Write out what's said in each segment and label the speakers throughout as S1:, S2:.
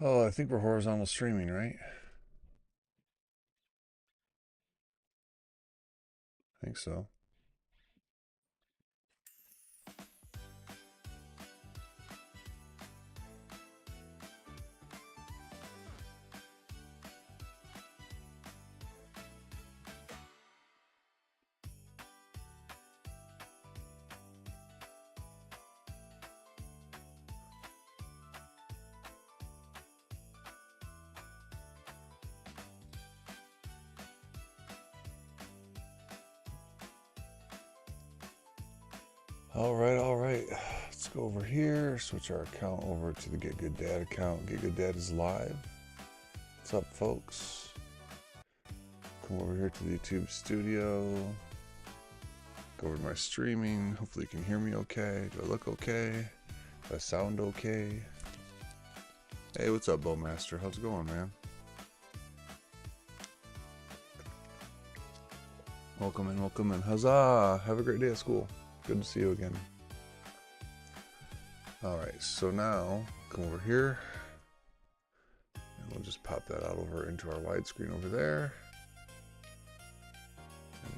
S1: Oh, I think we're horizontal streaming, right? I think so. All right, all right. Let's go over here, switch our account over to the Get Good Dad account. Get Good Dad is live. What's up, folks? Come over here to the YouTube studio. Go over to my streaming. Hopefully you can hear me okay. Do I look okay? Do I sound okay? Hey, what's up, Bowmaster? How's it going, man? Welcome in, welcome in. Huzzah! Have a great day at school. Good to see you again. Alright, so now come over here. And we'll just pop that out over into our widescreen over there. And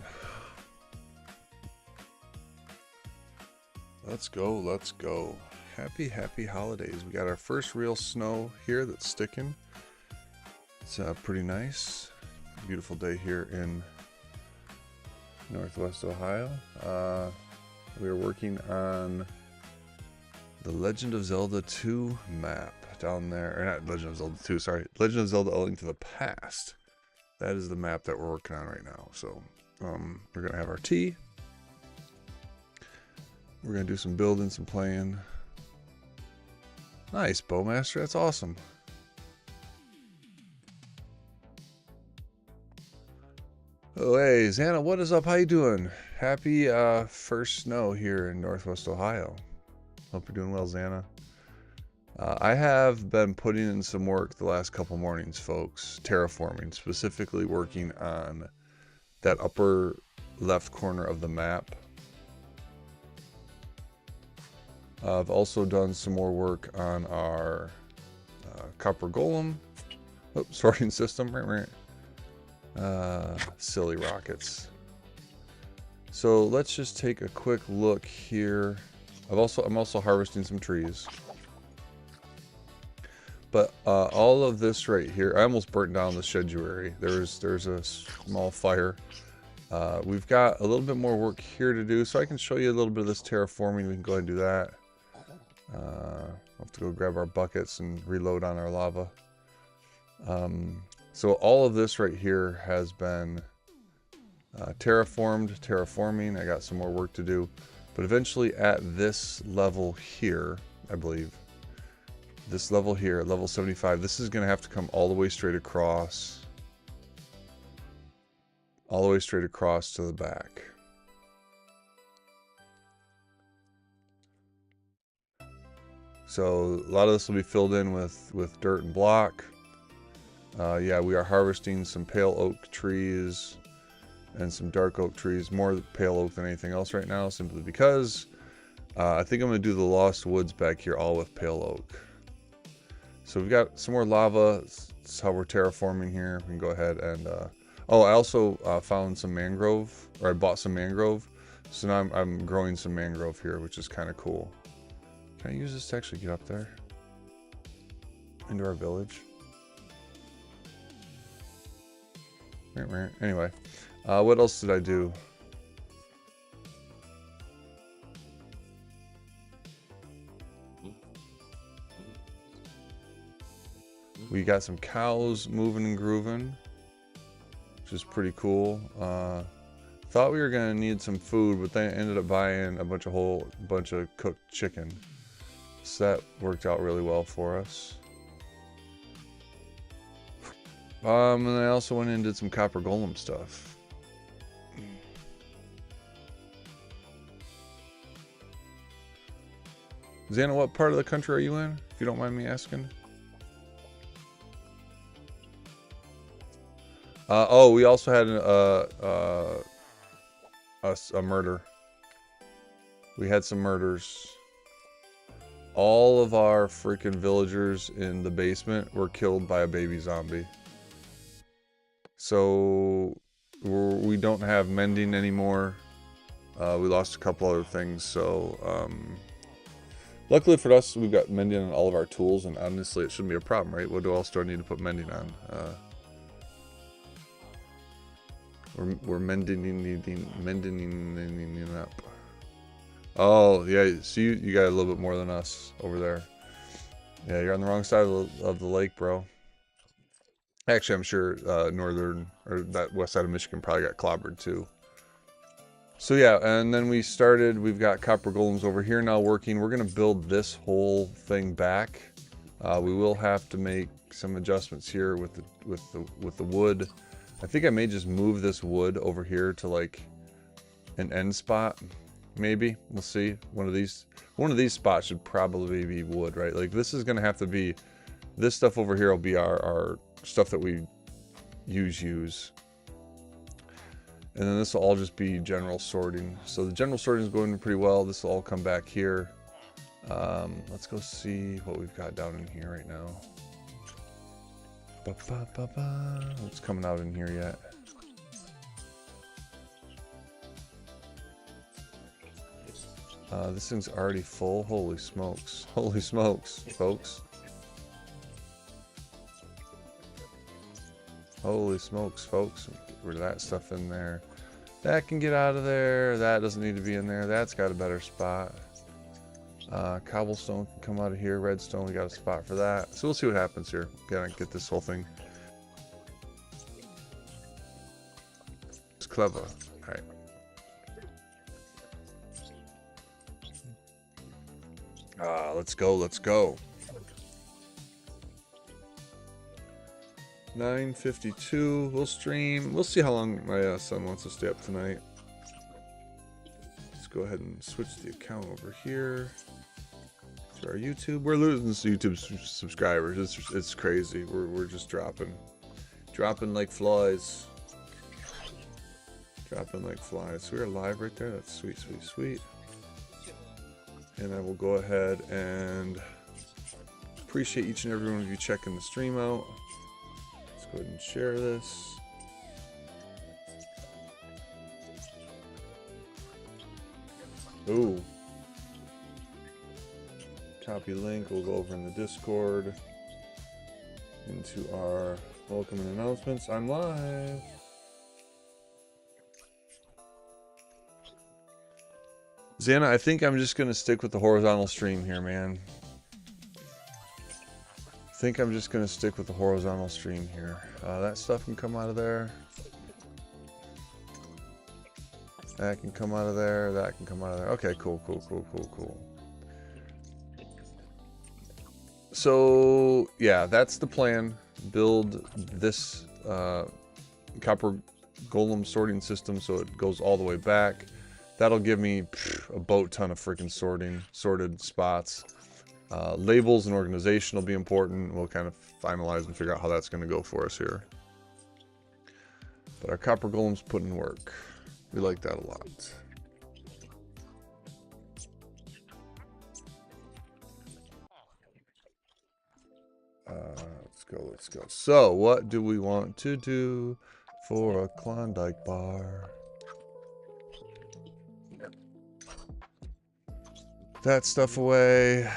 S1: let's go, let's go. Happy, happy holidays. We got our first real snow here that's sticking. It's pretty nice. Beautiful day here in Northwest Ohio. We are working on the Legend of Zelda 2 map down there. Or not Legend of Zelda 2, sorry. Legend of Zelda: A Link to the Past. That is the map that we're working on right now. So we're going to have our tea. We're going to do some building, some playing. Nice, Bowmaster. That's awesome. Oh, hey, Xana, what is up? How you doing? Happy first snow here in Northwest Ohio. Hope you're doing well, Xana. I have been putting in some work the last couple mornings, folks. Terraforming, specifically working on that upper left corner of the map. I've also done some more work on our copper golem sorting system. Silly rockets. So let's just take a quick look here. I'm also harvesting some trees. But all of this right here, I almost burnt down the scheduary. There's a small fire. We've got a little bit more work here to do, so I can show you a little bit of this terraforming. We can go ahead and do that. I'll have to go grab our buckets and reload on our lava. So all of this right here has been terraforming. I got some more work to do. But eventually at this level here, I believe, this level here, at level 75, this is going to have to come all the way straight across. All the way straight across to the back. So a lot of this will be filled in with dirt and block. Yeah, we are harvesting some pale oak trees and some dark oak trees. More pale oak than anything else right now, simply because I think I'm going to do the Lost Woods back here all with pale oak. So we've got some more lava. That's how we're terraforming here. We can go ahead and... oh, I also found some mangrove, or I bought some mangrove. So now I'm growing some mangrove here, which is kind of cool. Can I use this to actually get up there? Into our village? Anyway, what else did I do? We got some cows moving and grooving, which is pretty cool. Thought we were gonna need some food, but then ended up buying a whole bunch of cooked chicken. So that worked out really well for us. And I also went and did some copper golem stuff. Xana, what part of the country are you in, if you don't mind me asking? Oh, we also had a murder. We had some murders. all of our freaking villagers in the basement were killed by a baby zombie. So we don't have mending anymore. We lost a couple other things, so luckily for us, we've got mending on all of our tools, and honestly, it shouldn't be a problem, right? What else do I need to put mending on? We're mending up. Oh, yeah, so you got a little bit more than us over there. Yeah, you're on the wrong side of the lake, bro. Actually, I'm sure northern, or that west side of Michigan probably got clobbered too. So yeah, and then we've got copper golems over here now working. We're gonna build this whole thing back. We will have to make some adjustments here with the wood. I think I may just move this wood over here to like an end spot. Maybe we'll see. One of these spots should probably be wood, right? Like this is gonna have to be, this stuff over here will be our stuff that we use. And then this will all just be general sorting. So the general sorting is going pretty well. This will all come back here. Let's go see what we've got down in here right now. What's coming out in here yet? This thing's already full. Holy smokes. Holy smokes, folks. Holy smokes, folks. Get rid of that stuff in there. That can get out of there. That doesn't need to be in there. That's got a better spot. Cobblestone can come out of here. Redstone, we got a spot for that. So we'll see what happens here. Gotta get this whole thing. It's clever. Alright. Let's go, let's go. 9:52. We'll stream. We'll see how long my son wants to stay up tonight. Let's go ahead and switch the account over here to our YouTube. We're losing YouTube subscribers. It's crazy. We're just dropping like flies. Dropping like flies. So we're live right there. That's sweet, sweet, sweet. And I will go ahead and appreciate each and every one of you checking the stream out. Let's go ahead and share this. Ooh. Copy link. We'll go over in the Discord into our welcome and announcements. I'm live. Xana, I think I'm just going to stick with the horizontal stream here, man. I think I'm just going to stick with the horizontal stream here. That stuff can come out of there. That can come out of there. That can come out of there. Okay, cool, cool, cool, cool, cool. So, yeah, that's the plan. Build this copper golem sorting system so it goes all the way back. That'll give me a boat ton of freaking sorted spots. Labels and organization will be important. We'll kind of finalize and figure out how that's going to go for us here. But our copper golem's putting in work. We like that a lot. Let's go, let's go. So, what do we want to do for a Klondike bar? That stuff away.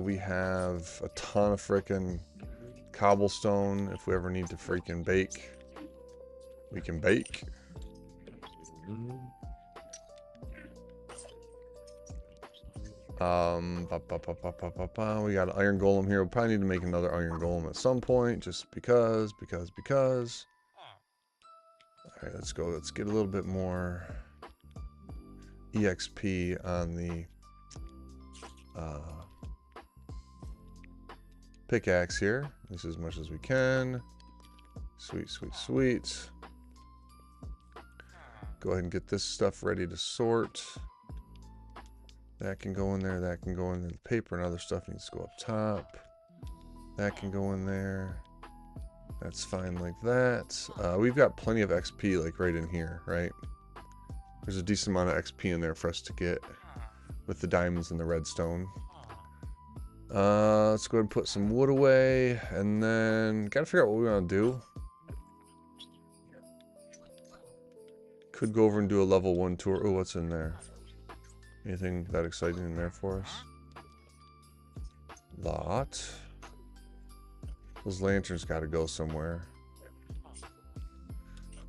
S1: We have a ton of freaking cobblestone. If we ever need to freaking bake, we can bake. We got an iron golem here. We'll probably need to make another iron golem at some point, just because. Alright, let's go. Let's get a little bit more EXP on the pickaxe here. This as much as we can. Sweet, sweet, sweet. Go ahead and get this stuff ready to sort. That can go in there. That can go in there. The paper and other stuff needs to go up top. That can go in there. That's fine like that. We've got plenty of XP like right in here, right? There's a decent amount of XP in there for us to get with the diamonds and the redstone. Let's go ahead and put some wood away, and then gotta figure out what we want to do. Could go over and do a level 1 tour. Oh, what's in there? Anything that exciting in there for us? Lot. Those lanterns got to go somewhere.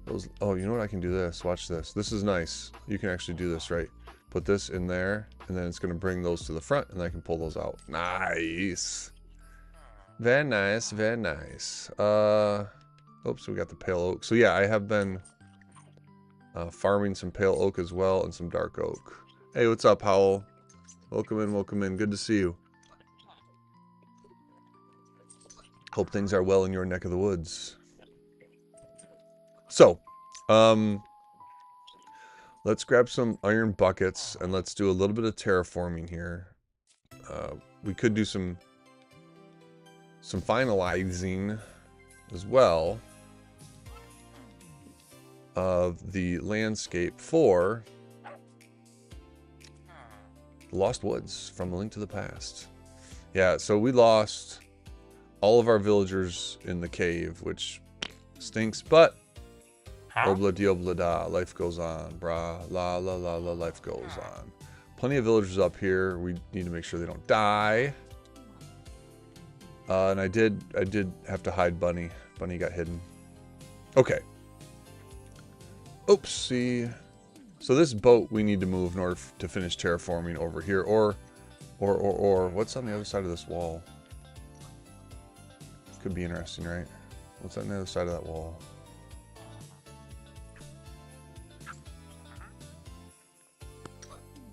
S1: Those. Oh, you know what? I can do this. Watch this. This is nice. You can actually do this, right? Put this in there, and then it's going to bring those to the front, and I can pull those out. Nice. Very nice. Very nice. Oops, we got the pale oak. So yeah, I have been farming some pale oak as well, and some dark oak. Hey, what's up, Howell? Welcome in, welcome in. Good to see you. Hope things are well in your neck of the woods. So, let's grab some iron buckets and let's do a little bit of terraforming here. We could do some finalizing as well of the landscape for Lost Woods from A Link to the Past. Yeah, so we lost all of our villagers in the cave, which stinks, but obla diobla da, life goes on, brah, la la la la, life goes on. Plenty of villagers up here. We need to make sure they don't die. And I did have to hide Bunny. Bunny got hidden. Okay. Oopsie. So this boat we need to move in order to finish terraforming over here, or what's on the other side of this wall? Could be interesting, right? What's on the other side of that wall?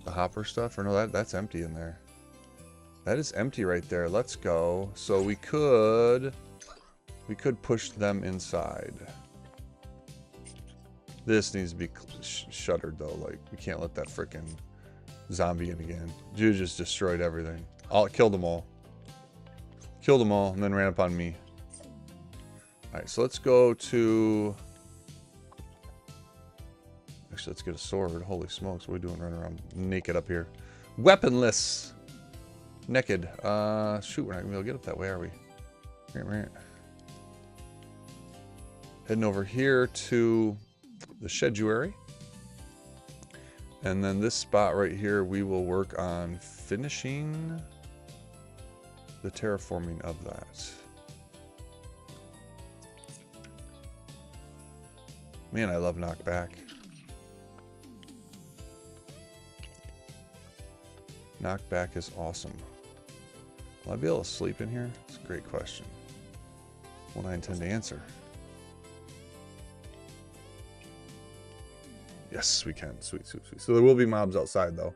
S1: The hopper stuff? Or no, that's empty in there. That is empty right there. Let's go. So we could push them inside. This needs to be shuttered though. Like, we can't let that frickin' zombie in again. Dude just destroyed everything. Killed them all. Killed them all and then ran up on me. Alright, so let's go to... Actually, let's get a sword. Holy smokes, what are we doing running around naked up here? Weaponless! Naked. Shoot, we're not gonna be able to get up that way, are we? Heading over here to the Sheduary. And then this spot right here, we will work on finishing the terraforming of that. Man, I love knockback. Knockback is awesome. Will I be able to sleep in here? It's a great question. One I intend to answer. Yes, we can. Sweet, sweet, sweet. So there will be mobs outside, though.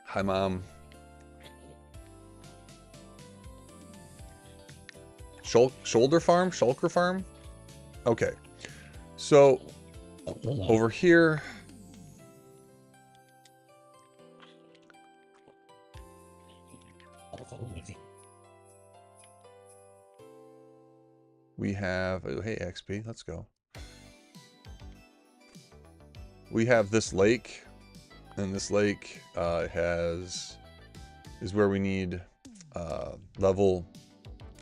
S1: Hi, Mom. Shoulder farm? Shulker farm? Okay. So, over here... we have... Oh, hey, XP. Let's go. We have this lake, and this lake is where we need level,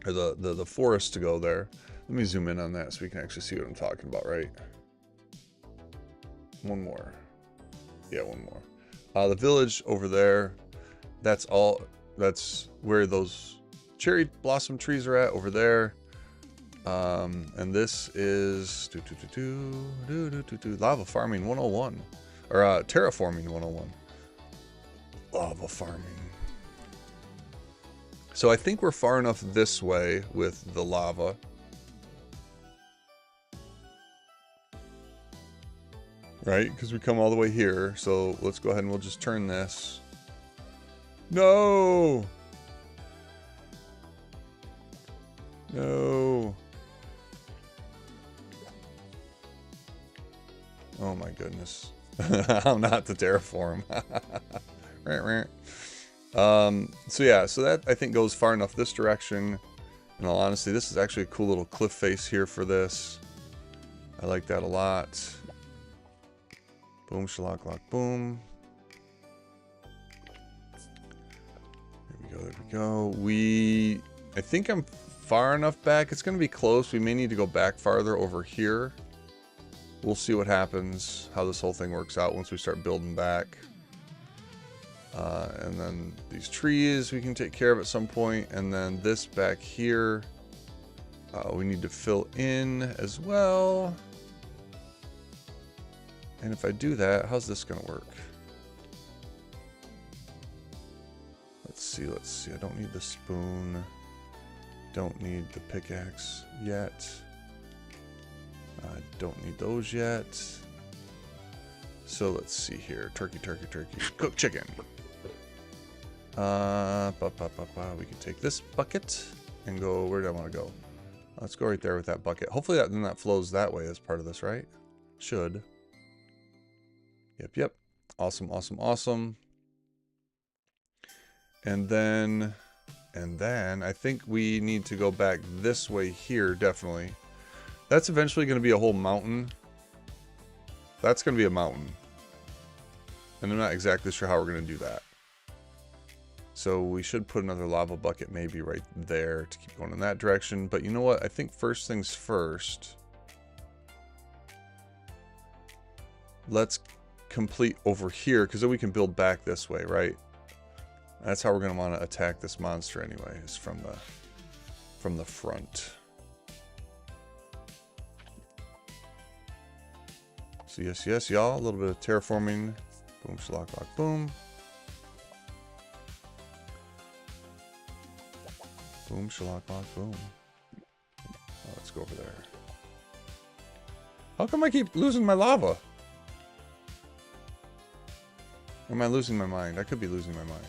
S1: or the forest to go there. Let me zoom in on that so we can actually see what I'm talking about, right? One more. Yeah, one more. The village over there, that's where those cherry blossom trees are at, over there. And this is lava farming 101, or terraforming 101. Lava farming. So I think we're far enough this way with the lava. Right? Because we come all the way here. So let's go ahead and we'll just turn this. No! No. Oh my goodness. How not to terraform. So yeah, so that I think goes far enough this direction. In all honesty, this is actually a cool little cliff face here for this. I like that a lot. Boom, shalak, lock, boom. There we go. I think I'm far enough back. It's going to be close. We may need to go back farther over here. We'll see what happens, how this whole thing works out once we start building back. And then these trees we can take care of at some point. And then this back here, we need to fill in as well. And if I do that, how's this going to work? Let's see. I don't need the spoon. Don't need the pickaxe yet. I don't need those yet. So let's see here. Turkey. Cooked chicken. We can take this bucket and go. Where do I want to go? Let's go right there with that bucket. Hopefully that flows that way as part of this, right? Should. Yep. Awesome. And then I think we need to go back this way here, definitely. That's eventually going to be a whole mountain. That's going to be a mountain. And I'm not exactly sure how we're going to do that. So we should put another lava bucket maybe right there to keep going in that direction. But you know what? I think first things first. Let's complete over here, because then we can build back this way, right? That's how we're going to want to attack this monster anyway, is from the front. So yes, y'all. A little bit of terraforming. Boom, shalak, boom. Boom, shalak, boom. Oh, let's go over there. How come I keep losing my lava? Or am I losing my mind? I could be losing my mind.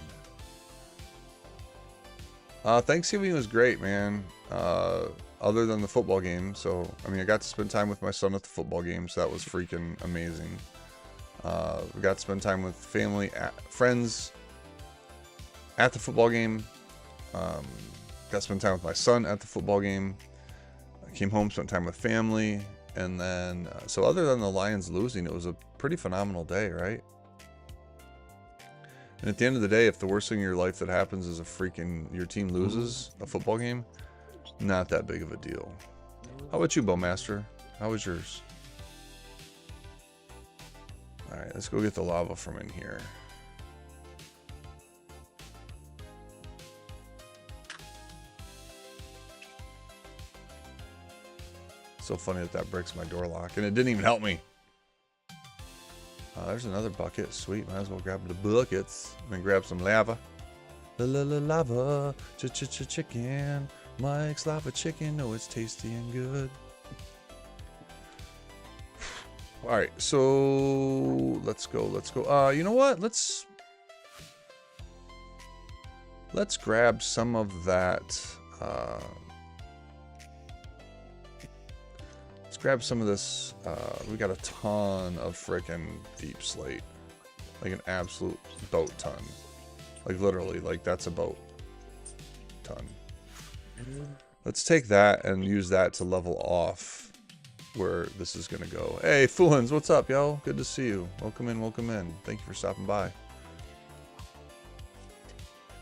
S1: Thanksgiving was great, man. Other than the football game. So, I mean, I got to spend time with my son at the football game, so that was freaking amazing. We got to spend time with family, friends at the football game. Got to spend time with my son at the football game. I came home, spent time with family. And then, so other than the Lions losing, it was a pretty phenomenal day, right? And at the end of the day, if the worst thing in your life that happens is your team loses a football game, not that big of a deal. How about you, Bowmaster? How was yours? Alright, let's go get the lava from in here. So funny that breaks my door lock, and it didn't even help me. There's another bucket. Sweet. Might as well grab the buckets and grab some lava. Lava. Chicken. Mike's lava chicken. Oh, it's tasty and good. Alright, so let's go. You know what? Let's grab some of that. Let's grab some of this. We got a ton of frickin' deep slate. Like an absolute boat ton. Like literally, like that's a boat ton. Let's take that and use that to level off where this is gonna go. Hey, Foolins, what's up, yo? Good to see you. Welcome in. Thank you for stopping by.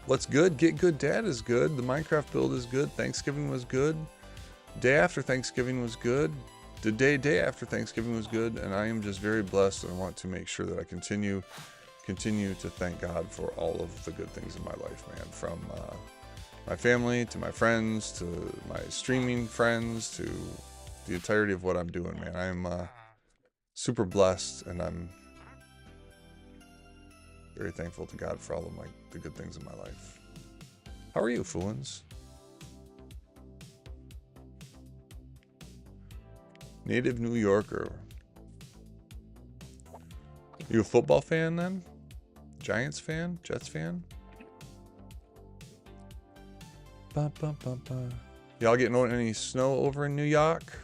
S1: What's good? Get Good Dad is good. The Minecraft build is good. Thanksgiving was good. Day after Thanksgiving was good. The day after Thanksgiving was good, and I am just very blessed, and I want to make sure that I continue to thank God for all of the good things in my life, man. From my family to my friends to my streaming friends to the entirety of what I'm doing, man. I'm super blessed, and I'm very thankful to God for all of the good things in my life. How are you, Foolins? Native New Yorker. You a football fan then? Giants fan? Jets fan? Y'all getting any snow over in New York?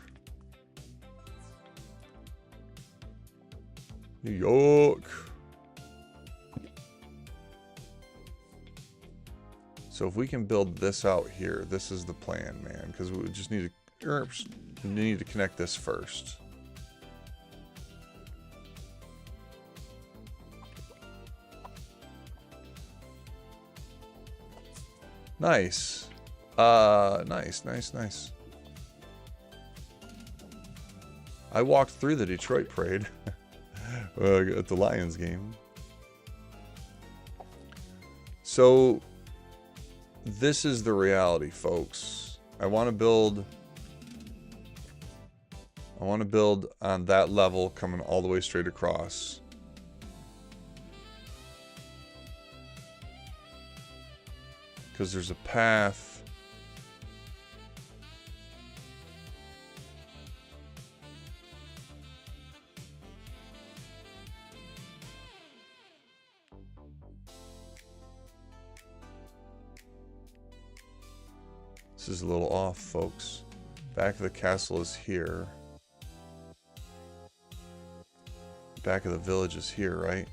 S1: New York. So if we can build this out here, this is the plan, man. Because we just need to connect this first. Nice. Nice. I walked through the Detroit parade at the Lions game. So this is the reality, folks. I want to build on that level coming all the way straight across. Because there's a path. This is a little off, folks. Back of the castle is here. Back of the village is here, right?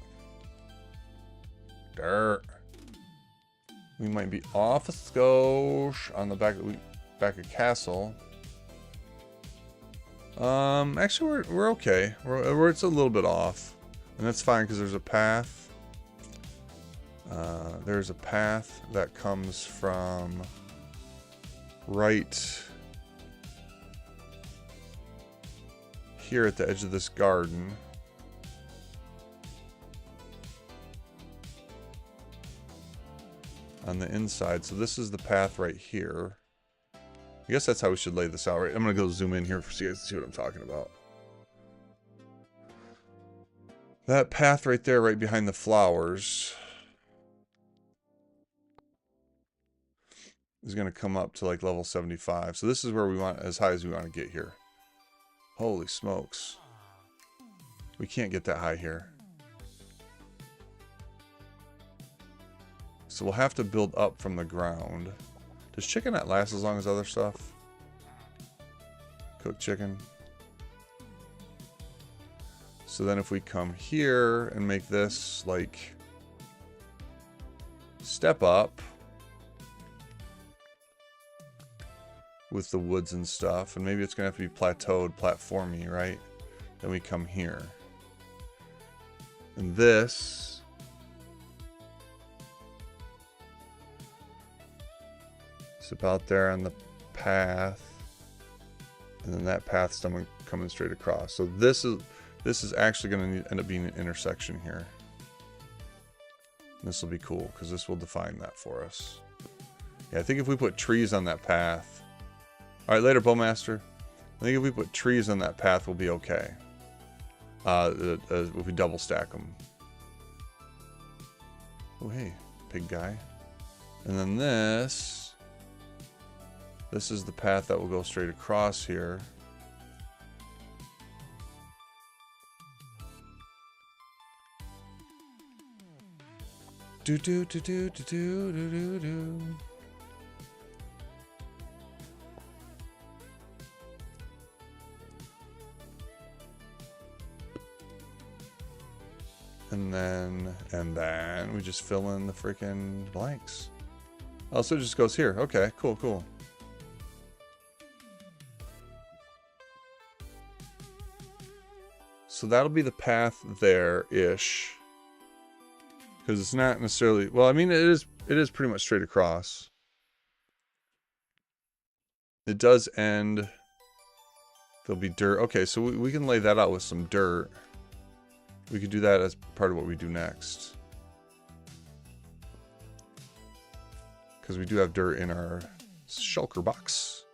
S1: Dirt. We might be off a skosh on the back of castle. Actually, we're okay. It's a little bit off, and that's fine because there's a path. There's a path that comes from right here at the edge of this garden. On the inside. So this is the path right here. I guess that's how we should lay this out, right? I'm going to go zoom in here so you guys see what I'm talking about. That path right there, right behind the flowers, is going to come up to like level 75. So this is where we want, as high as we want to get here. Holy smokes. We can't get that high here. So we'll have to build up from the ground. Does chicken not last as long as other stuff? Cooked chicken. So then if we come here and make this like step up with the woods and stuff, and maybe it's gonna have to be plateaued, platformy, right? Then we come here. And this it's about there on the path, and then that path's coming straight across. So this is actually going to end up being an intersection here. This will be cool because this will define that for us. Yeah, I think if we put trees on that path. All right, later, Bowmaster. I think if we put trees on that path, we'll be okay. If we double stack them. Oh, hey, pig guy. And then this is the path that will go straight across here. Do do do do do do do do do. And then we just fill in the freaking blanks. Oh, so it just goes here. Okay, cool. So that'll be the path there-ish. Because it's not necessarily... Well, I mean, it is pretty much straight across. It does end... There'll be dirt. Okay, so we can lay that out with some dirt. We could do that as part of what we do next. Because we do have dirt in our shulker box.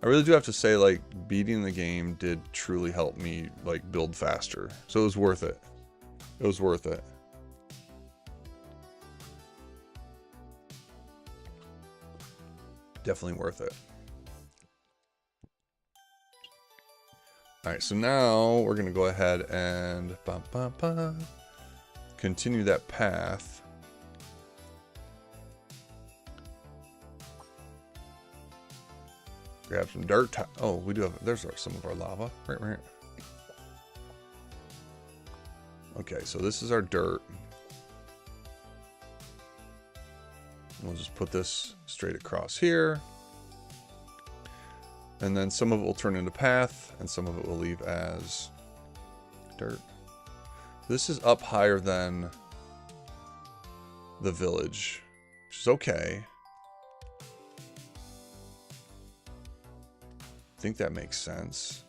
S1: I really do have to say, like, beating the game did truly help me, like, build faster. So it was worth it. It was worth it. Definitely worth it. Alright, so now we're going to go ahead and continue that path. Grab some dirt. Oh, we do have, there's some of our lava. Right. Okay, so this is our dirt. We'll just put this straight across here. And then some of it will turn into path, and some of it will leave as dirt. This is up higher than the village, which is okay. I think that makes sense.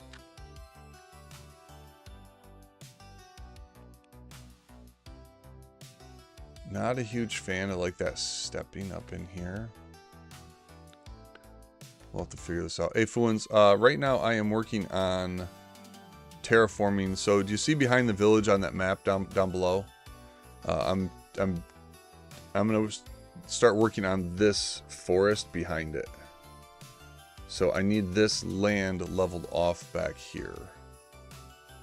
S1: Not a huge fan of like that stepping up in here. We'll have to figure this out. Hey, Fuins, right now I am working on terraforming. So do you see behind the village on that map down below? I'm gonna start working on this forest behind it. So I need this land leveled off back here.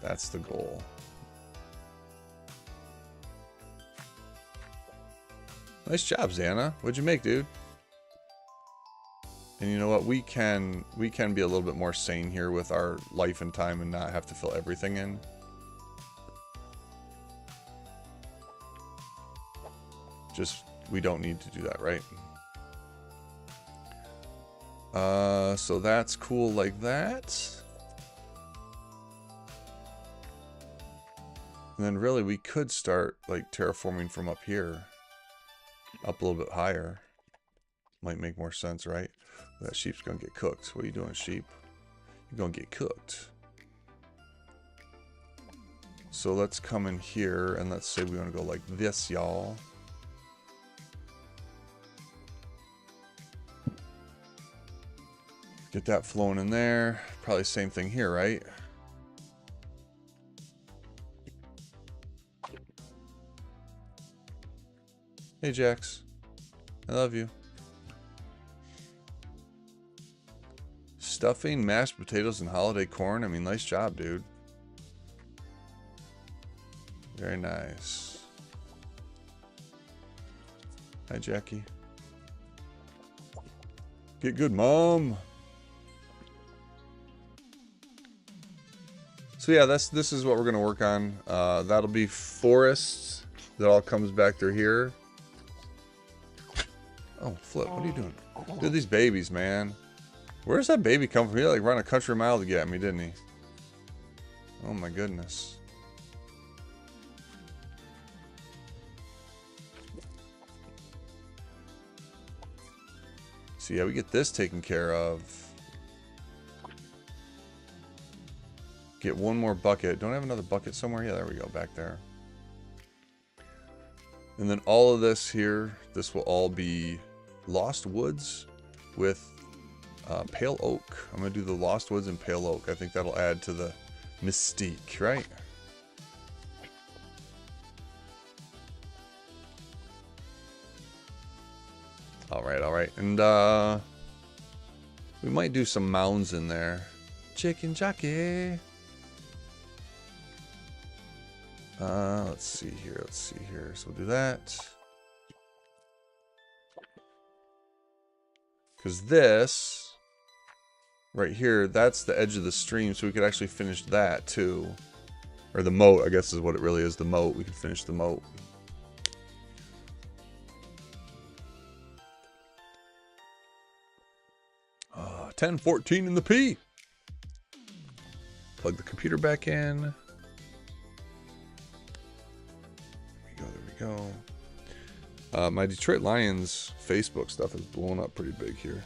S1: That's the goal. Nice job, Xana. What'd you make, dude? And you know what? We can be a little bit more sane here with our life and time and not have to fill everything in. Just, we don't need to do that, right? So that's cool like that. And then really we could start like terraforming from up here. Up a little bit higher. Might make more sense, right? That sheep's gonna get cooked. What are you doing, sheep? You're gonna get cooked. So let's come in here and let's say we want to go like this, y'all. Get that flowing in there. Probably same thing here, right? Hey, Jax. I love you. Stuffing, mashed potatoes, and holiday corn. I mean, nice job, dude. Very nice. Hi, Jackie. Get good, Mom. So yeah, this is what we're gonna work on. That'll be forests. That all comes back through here. Oh, Flip, what are you doing? Dude, these babies, man. Where's that baby come from? He like ran a country mile to get me, didn't he? Oh my goodness. So yeah, we get this taken care of. Get one more bucket. Don't I have another bucket somewhere? Yeah, there we go, back there. And then all of this here, this will all be Lost Woods with Pale Oak. I'm going to do the Lost Woods and Pale Oak. I think that'll add to the mystique, right? Alright, alright. And we might do some mounds in there. Chicken jockey. Let's see here. So we'll do that. Because this, right here, that's the edge of the stream, so we could actually finish that too. Or the moat, I guess is what it really is, the moat. We could finish the moat. Oh, 10:14 in the P. Plug the computer back in. Go. My Detroit Lions Facebook stuff is blowing up pretty big here.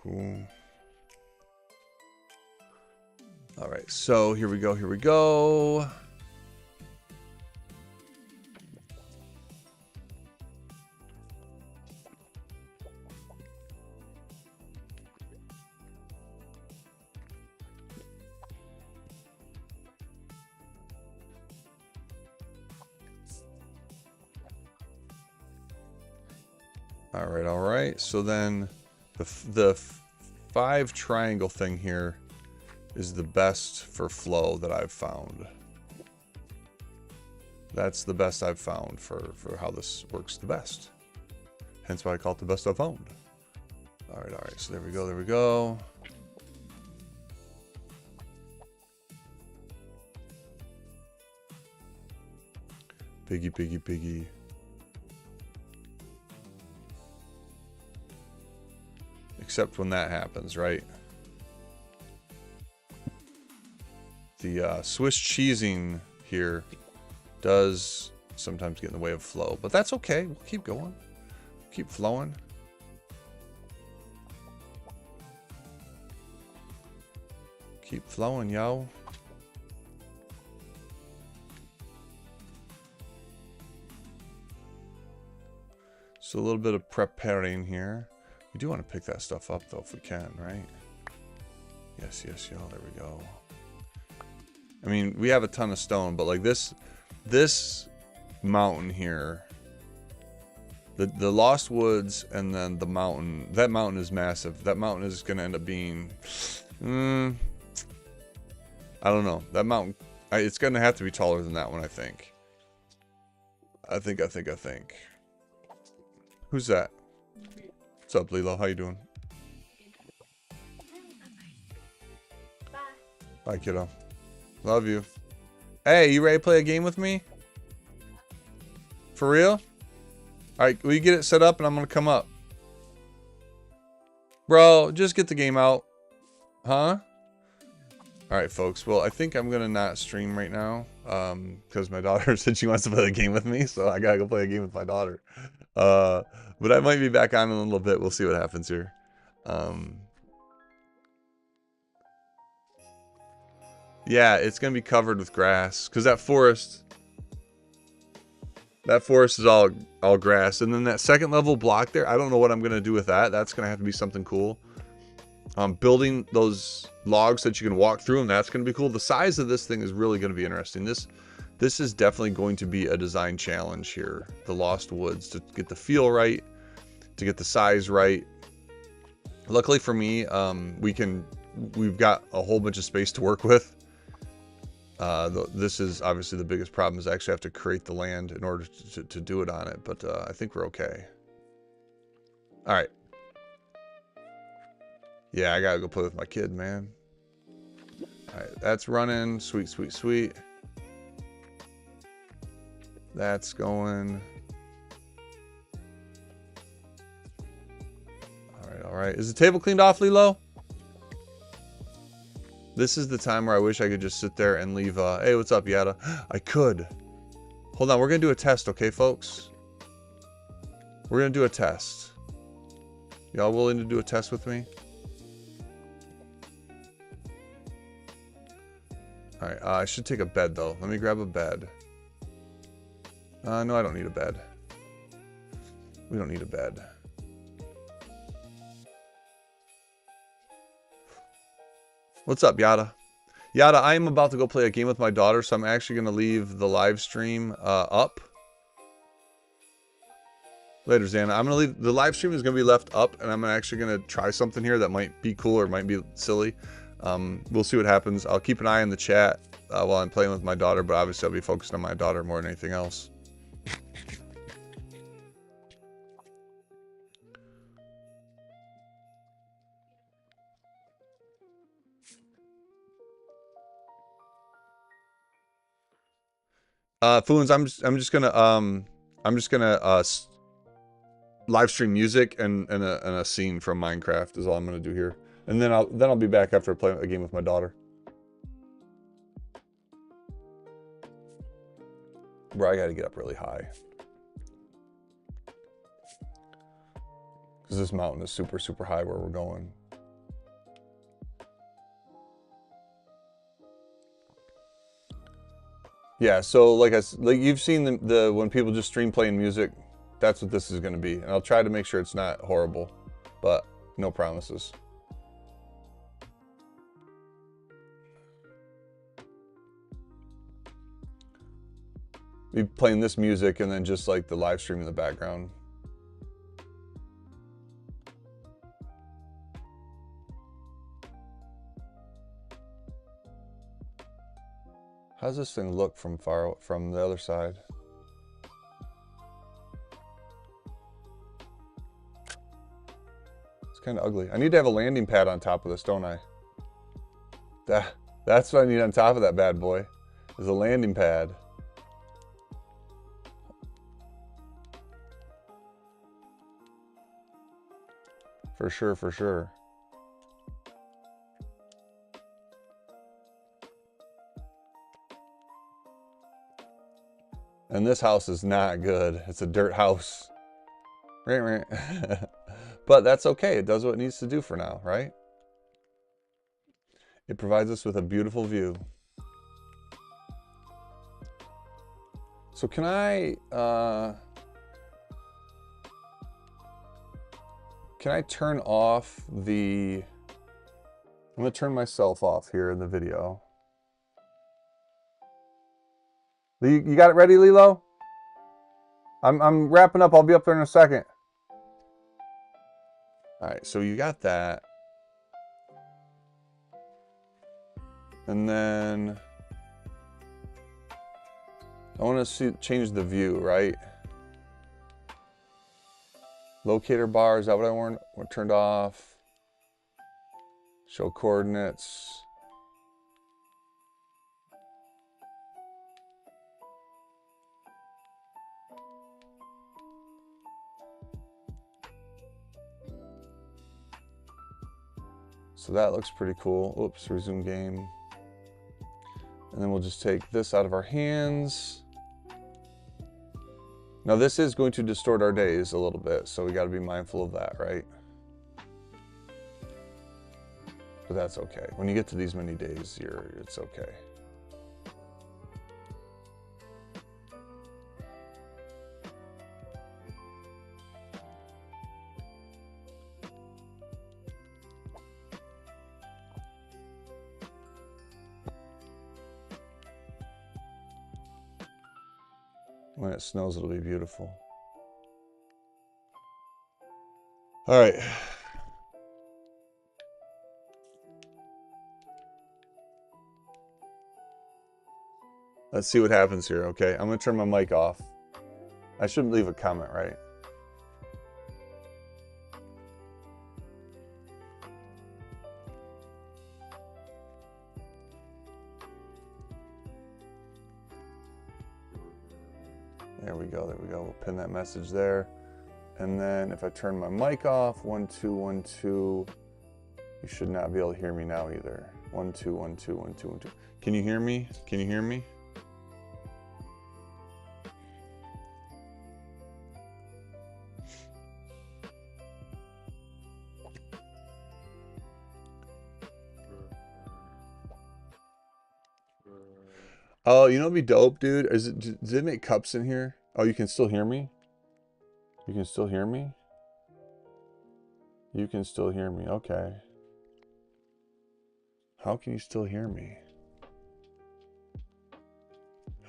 S1: Cool. All right, so here we go. All right. So then the 5 triangle thing here is the best for flow that I've found. That's the best I've found for how this works the best. Hence why I call it the best I've found. All right. So there we go. Piggy. except when that happens, right? The Swiss cheesing here does sometimes get in the way of flow, but that's okay. We'll keep going. Keep flowing. Keep flowing, yo. So a little bit of preparing here. We do want to pick that stuff up though if we can, right? Yes, yes, yo, there we go. I mean, we have a ton of stone, but like this mountain here, the Lost Woods and then the mountain, that mountain is massive. That mountain is going to end up being, I don't know. That mountain, it's going to have to be taller than that one, I think. I think. Who's that? What's up, Lilo? How you doing?
S2: Bye.
S1: Bye, kiddo. Love you. Hey, you ready to play a game with me? For real? Alright, will you get it set up and I'm gonna come up? Bro, just get the game out. Huh? Alright, folks. Well, I think I'm gonna not stream right now. Because my daughter said she wants to play the game with me, so I gotta go play a game with my daughter. But I might be back on in a little bit. We'll see what happens here. Yeah, it's gonna be covered with grass because that forest is all grass, and then that second level block there, I don't know what I'm gonna do with that. That's gonna have to be something cool. Building those logs that you can walk through, and that's gonna be cool. The size of this thing is really gonna be interesting. This is definitely going to be a design challenge here. The Lost Woods, to get the feel right, to get the size right. Luckily for me, we've got a whole bunch of space to work with. This is obviously the biggest problem, is I actually have to create the land in order to do it on it, but I think we're okay. All right. Yeah, I gotta go play with my kid, man. All right, that's running. Sweet, sweet, sweet. That's going. All right. Is the table cleaned off, Lilo? This is the time where I wish I could just sit there and leave, hey, what's up, Yada? I could. Hold on, we're gonna do a test, okay, folks? We're gonna do a test. Y'all willing to do a test with me? Alright, I should take a bed, though. Let me grab a bed. No, I don't need a bed. We don't need a bed. What's up, Yada? Yada, I am about to go play a game with my daughter, so I'm actually going to leave the live stream up. Later, Xana. I'm going to leave... The live stream is going to be left up, and I'm actually going to try something here that might be cool or might be silly. We'll see what happens. I'll keep an eye on the chat while I'm playing with my daughter, but obviously I'll be focused on my daughter more than anything else. Foons, I'm just gonna live stream music and a scene from Minecraft is all I'm gonna do here, and then I'll be back after I play a game with my daughter. Bro, I gotta get up really high because this mountain is super, super high where we're going. Yeah, so like you've seen the when people just stream playing music, that's what this is going to be. And I'll try to make sure it's not horrible, but no promises. Be playing this music and then just like the live stream in the background. How's this thing look from the other side? It's kind of ugly. I need to have a landing pad on top of this, don't I? That's what I need on top of that bad boy, is a landing pad. For sure, for sure. And this house is not good. It's a dirt house. Right. But that's okay. It does what it needs to do for now, right? It provides us with a beautiful view. So can I turn off the... I'm going to turn myself off here in the video. You got it ready, Lilo? I'm wrapping up. I'll be up there in a second. All right, so you got that. And then I want to change the view, right? Locator bar, is that what I want turned off? Show coordinates. So that looks pretty cool. Oops, resume game. And then we'll just take this out of our hands. Now this is going to distort our days a little bit, so we got to be mindful of that, right? But that's okay. When you get to these many days, it's okay. When it snows, it'll be beautiful. All right. Let's see what happens here, okay? I'm gonna turn my mic off. I shouldn't leave a comment, right? There we go, there we go. We'll pin that message there. And then if I turn my mic off, 1, 2, 1, 2, you should not be able to hear me now either. 1, 2, 1, 2, 1, 2, 1, 2. Can you hear me? Can you hear me? Oh, you know what'd be dope, dude? Does it make cups in here? Oh, you can still hear me? You can still hear me? You can still hear me, okay. How can you still hear me?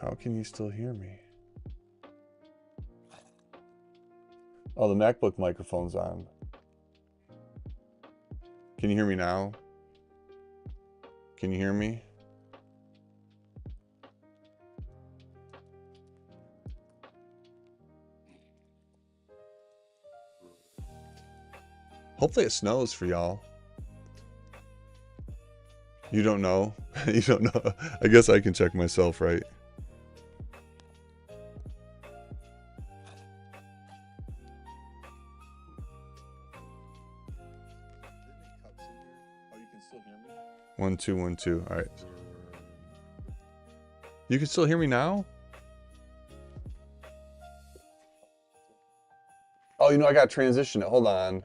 S1: How can you still hear me? Oh, the MacBook microphone's on. Can you hear me now? Can you hear me? Hopefully it snows for y'all. You don't know? You don't know? I guess I can check myself, right? Oh, you can still hear me? 1, 2, 1, 2. All right. You can still hear me now? Oh, you know, I got to transition it. Hold on.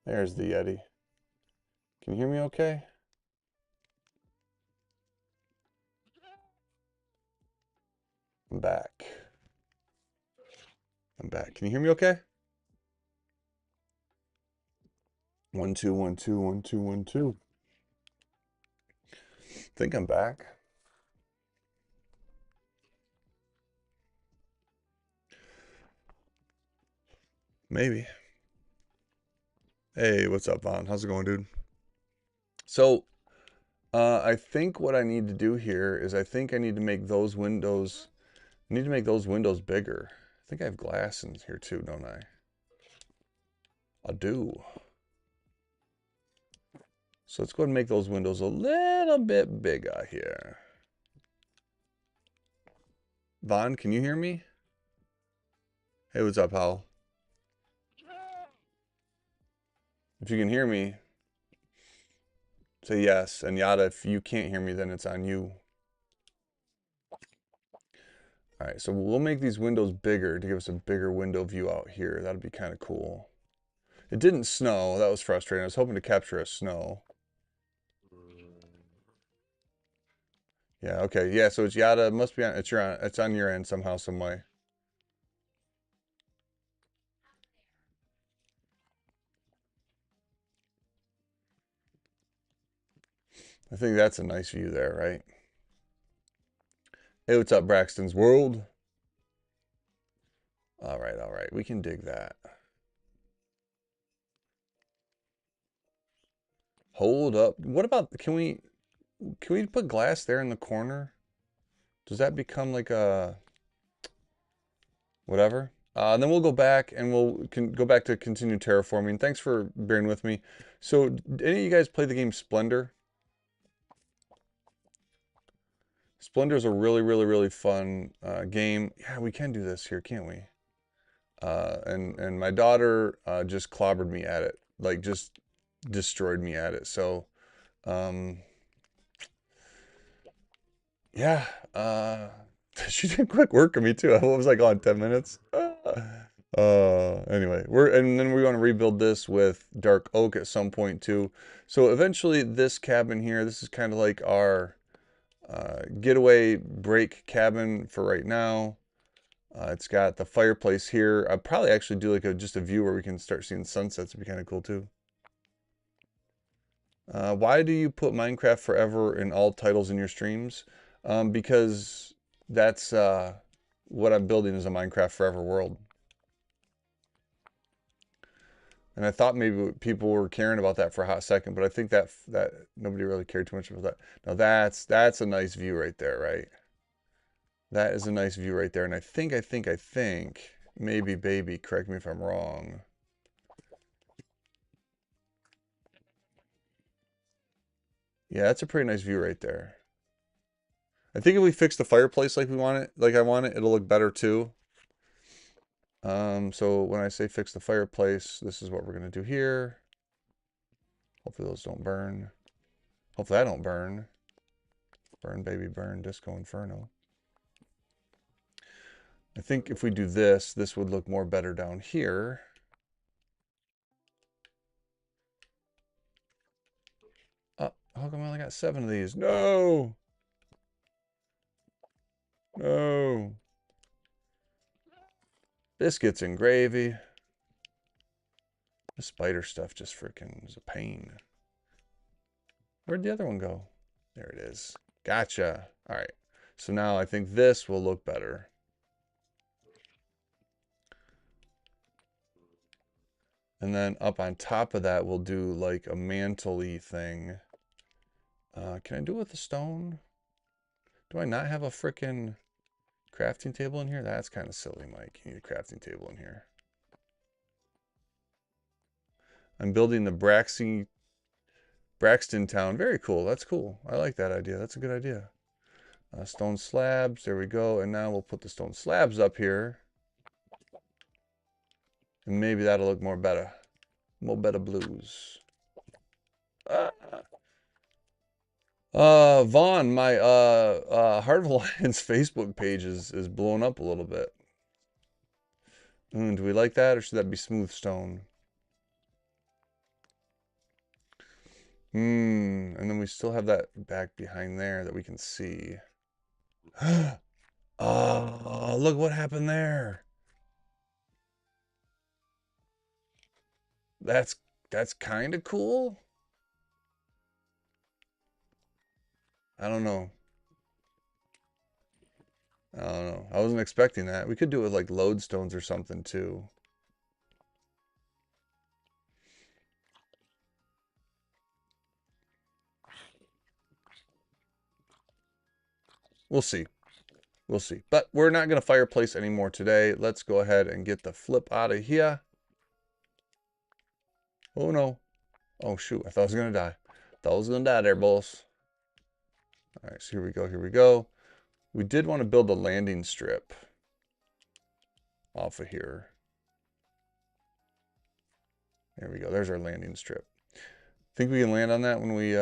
S1: There's the Yeti. Can you hear me okay? I'm back. I'm back. Can you hear me okay? 1 2 1 2 1 2 1 2. Think I'm back. Maybe. Hey, what's up, Vaughn? How's it going, dude? So, I think what I need to do here is I think I need to make those windows. I need to make those windows bigger. I think I have glass in here too, don't I? I do. So let's go ahead and make those windows a little bit bigger here. Vaughn, can you hear me? Hey, what's up, Hal? If you can hear me, say yes. And Yada, if you can't hear me, then it's on you. All right, so we'll make these windows bigger to give us a bigger window view out here. That'd be kind of cool. It didn't snow. That was frustrating. I was hoping to capture a snow. Yeah, okay. Yeah, so it's Yada. It must be on, it's on your end somehow, some way. I think that's a nice view there, right? Hey, what's up, Braxton's World? All right, all right. We can dig that. Hold up. What about, can we put glass there in the corner? Does that become like a, whatever? And then we'll go back and we'll go back to continue terraforming. Thanks for bearing with me. So, did any of you guys play the game Splendor? Splendor is a really, really, really fun game. Yeah, we can do this here, can't we? And my daughter just clobbered me at it, like just destroyed me at it. So, um, yeah, she did quick work on me too. I was like on 10 minutes. Anyway, and then we want to rebuild this with dark oak at some point too. So eventually, this cabin here, this is kind of like our getaway break cabin for right now. It's got the fireplace here. I'd probably actually do like just a view where we can start seeing sunsets. It'd be kind of cool too. Why do you put Minecraft Forever in all titles in your streams? Because that's what I'm building is a Minecraft Forever world. And I thought maybe people were caring about that for a hot second, but I think that nobody really cared too much about that. Now that's a nice view right there, right? That is a nice view right there. And I think, maybe baby, correct me if I'm wrong. Yeah, that's a pretty nice view right there. I think if we fix the fireplace like we want it, like I want it, it'll look better too. So when I say fix the fireplace, this is what we're gonna do here. Hopefully those don't burn. Hopefully I don't burn. Burn, baby, burn, Disco Inferno. I think if we do this, this would look more better down here. How come I only got 7 of these? No! No! Biscuits and gravy. The spider stuff just freaking is a pain. Where'd the other one go? There it is. Gotcha. All right. So now I think this will look better. And then up on top of that, we'll do like a mantle-y thing. Can I do it with the stone? Do I not have a freaking crafting table in here? That's kind of silly, Mike. You need a crafting table in here. I'm building the Braxton town. Very cool. That's cool. I like that idea. That's a good idea. Stone slabs. There we go. And now we'll put the stone slabs up here. And maybe that'll look more better. More better blues. Vaughn, my Heart of Alliance Facebook page is blown up a little bit. Do we like that, or should that be smooth stone? And then we still have that back behind there that we can see. Oh, look what happened there. That's that's kind of cool. I don't know. I don't know. I wasn't expecting that. We could do it with like lodestones or something too. We'll see. We'll see. But we're not going to fireplace anymore today. Let's go ahead and get the flip out of here. Oh no. Oh shoot. I thought I was going to die. Thought I was going to die there, boss. All right, so here we go. Here we go. We did want to build a landing strip off of here. There we go. There's our landing strip. Think we can land on that when we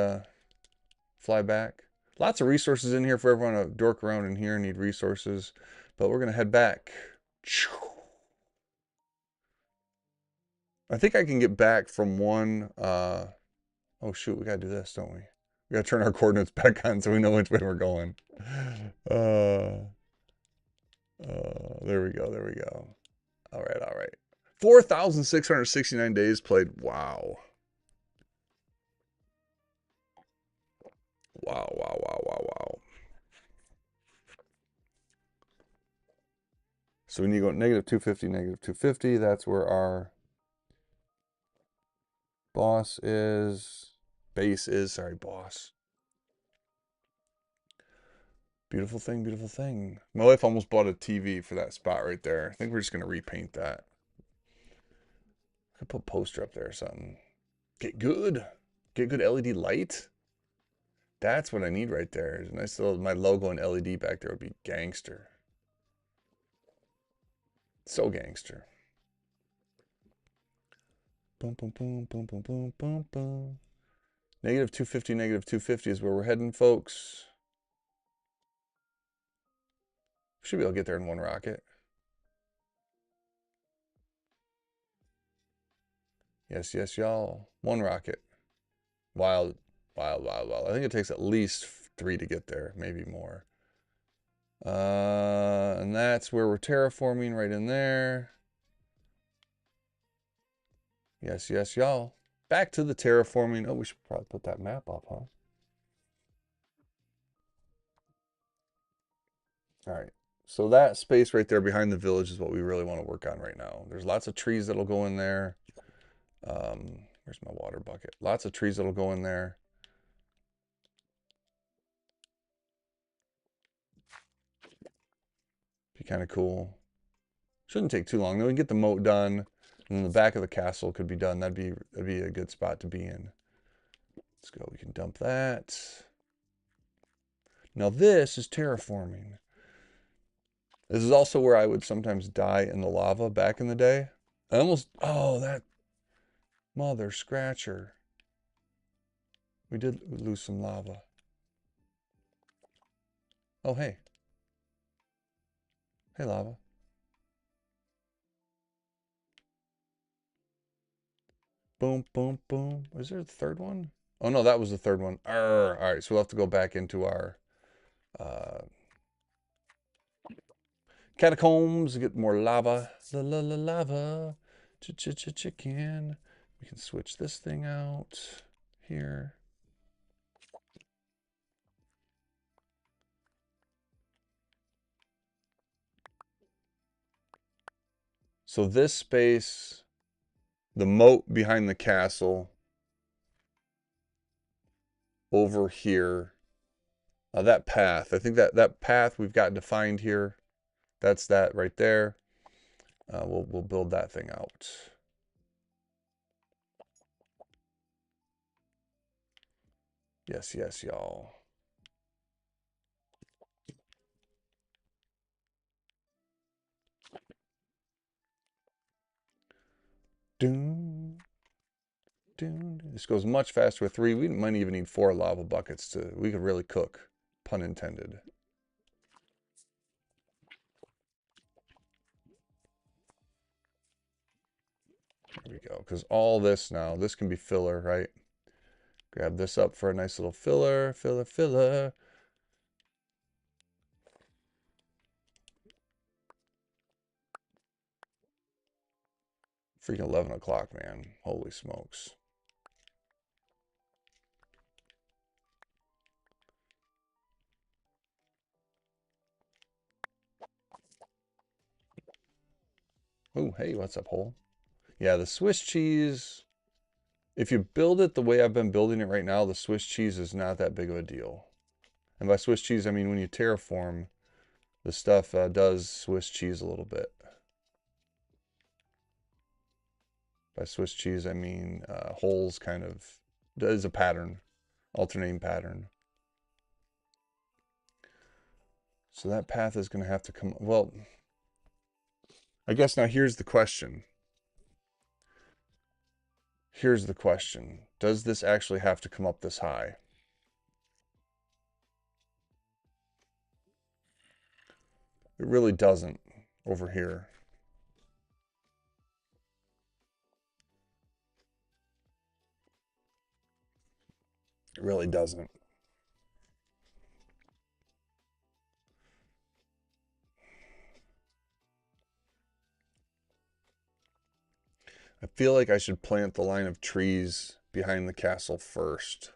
S1: fly back? Lots of resources in here for everyone to dork around in here and need resources. But we're going to head back. I think I can get back from one. Oh, shoot. We got to do this, don't we? We got to turn our coordinates back on so we know which way we're going. There we go. There we go. All right. All right. 4,669 days played. Wow. Wow, wow, wow, wow, wow. So we need to go negative 250, negative 250. That's where our boss is. Base is. Sorry, boss. Beautiful thing, beautiful thing. My wife almost bought a TV for that spot right there. I think we're just going to repaint that. I could put a poster up there or something. Get good. Get good LED light. That's what I need right there. There's a nice little, my logo and LED back there would be gangster. So gangster. Boom, boom, boom, boom, boom, boom, boom, boom. Negative 250, negative 250 is where we're heading, folks. Should be able to get there in one rocket. Yes, yes, y'all. One rocket. Wild, wild, wild, wild. I think it takes at least 3 to get there, maybe more. And that's where we're terraforming, right in there. Yes, yes, y'all. Back to the terraforming. Oh, we should probably put that map up, huh? All right. So that space right there behind the village is what we really want to work on right now. There's lots of trees that'll go in there. Where's my water bucket? Lots of trees that'll go in there. Be kind of cool. Shouldn't take too long. Then we can get the moat done, and then the back of the castle could be done. That'd be a good spot to be in. Let's go. We can dump that. Now this is terraforming. This is also where I would sometimes die in the lava back in the day. I almost, oh, that mother scratcher. We did lose some lava. Oh, hey. Hey, lava. Boom, boom, boom. Was there a third one? Oh, no, that was the third one. Arr. All right, so we'll have to go back into our catacombs to get more lava. Lava. Chicken. We can switch this thing out here. So this space, the moat behind the castle over here, that path, I think that path we've got defined here, that's that right there. We'll build that thing out. Yes, yes, y'all. Doom, doom. This goes much faster with 3. We might even need 4 lava buckets we could really cook, pun intended. There we go. Because all this now, this can be filler, right? Grab this up for a nice little filler. Freaking 11 o'clock, man. Holy smokes. Oh, hey, what's up, hole? Yeah, the Swiss cheese, if you build it the way I've been building it right now, the Swiss cheese is not that big of a deal. And by Swiss cheese, I mean when you terraform, the stuff does Swiss cheese a little bit. By Swiss cheese, I mean holes kind of, does a pattern, alternating pattern. So that path is going to have to come, well, I guess now here's the question. Here's the question. Does this actually have to come up this high? It really doesn't over here. It really doesn't. I feel like I should plant the line of trees behind the castle first.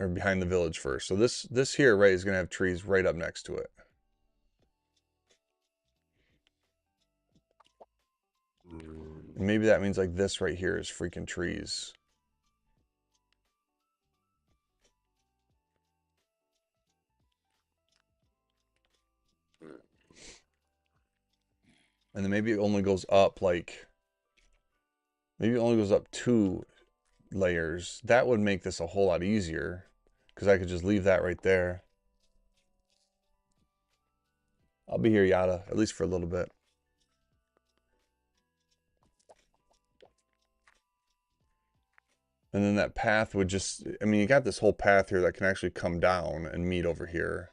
S1: Or behind the village first. So this here, right, is going to have trees right up next to it. And maybe that means like this right here is freaking trees. And then maybe it only goes up like, maybe it only goes up 2 layers. That would make this a whole lot easier because I could just leave that right there. I'll be here, Yada, at least for a little bit. And then that path would just, I mean, you got this whole path here that can actually come down and meet over here.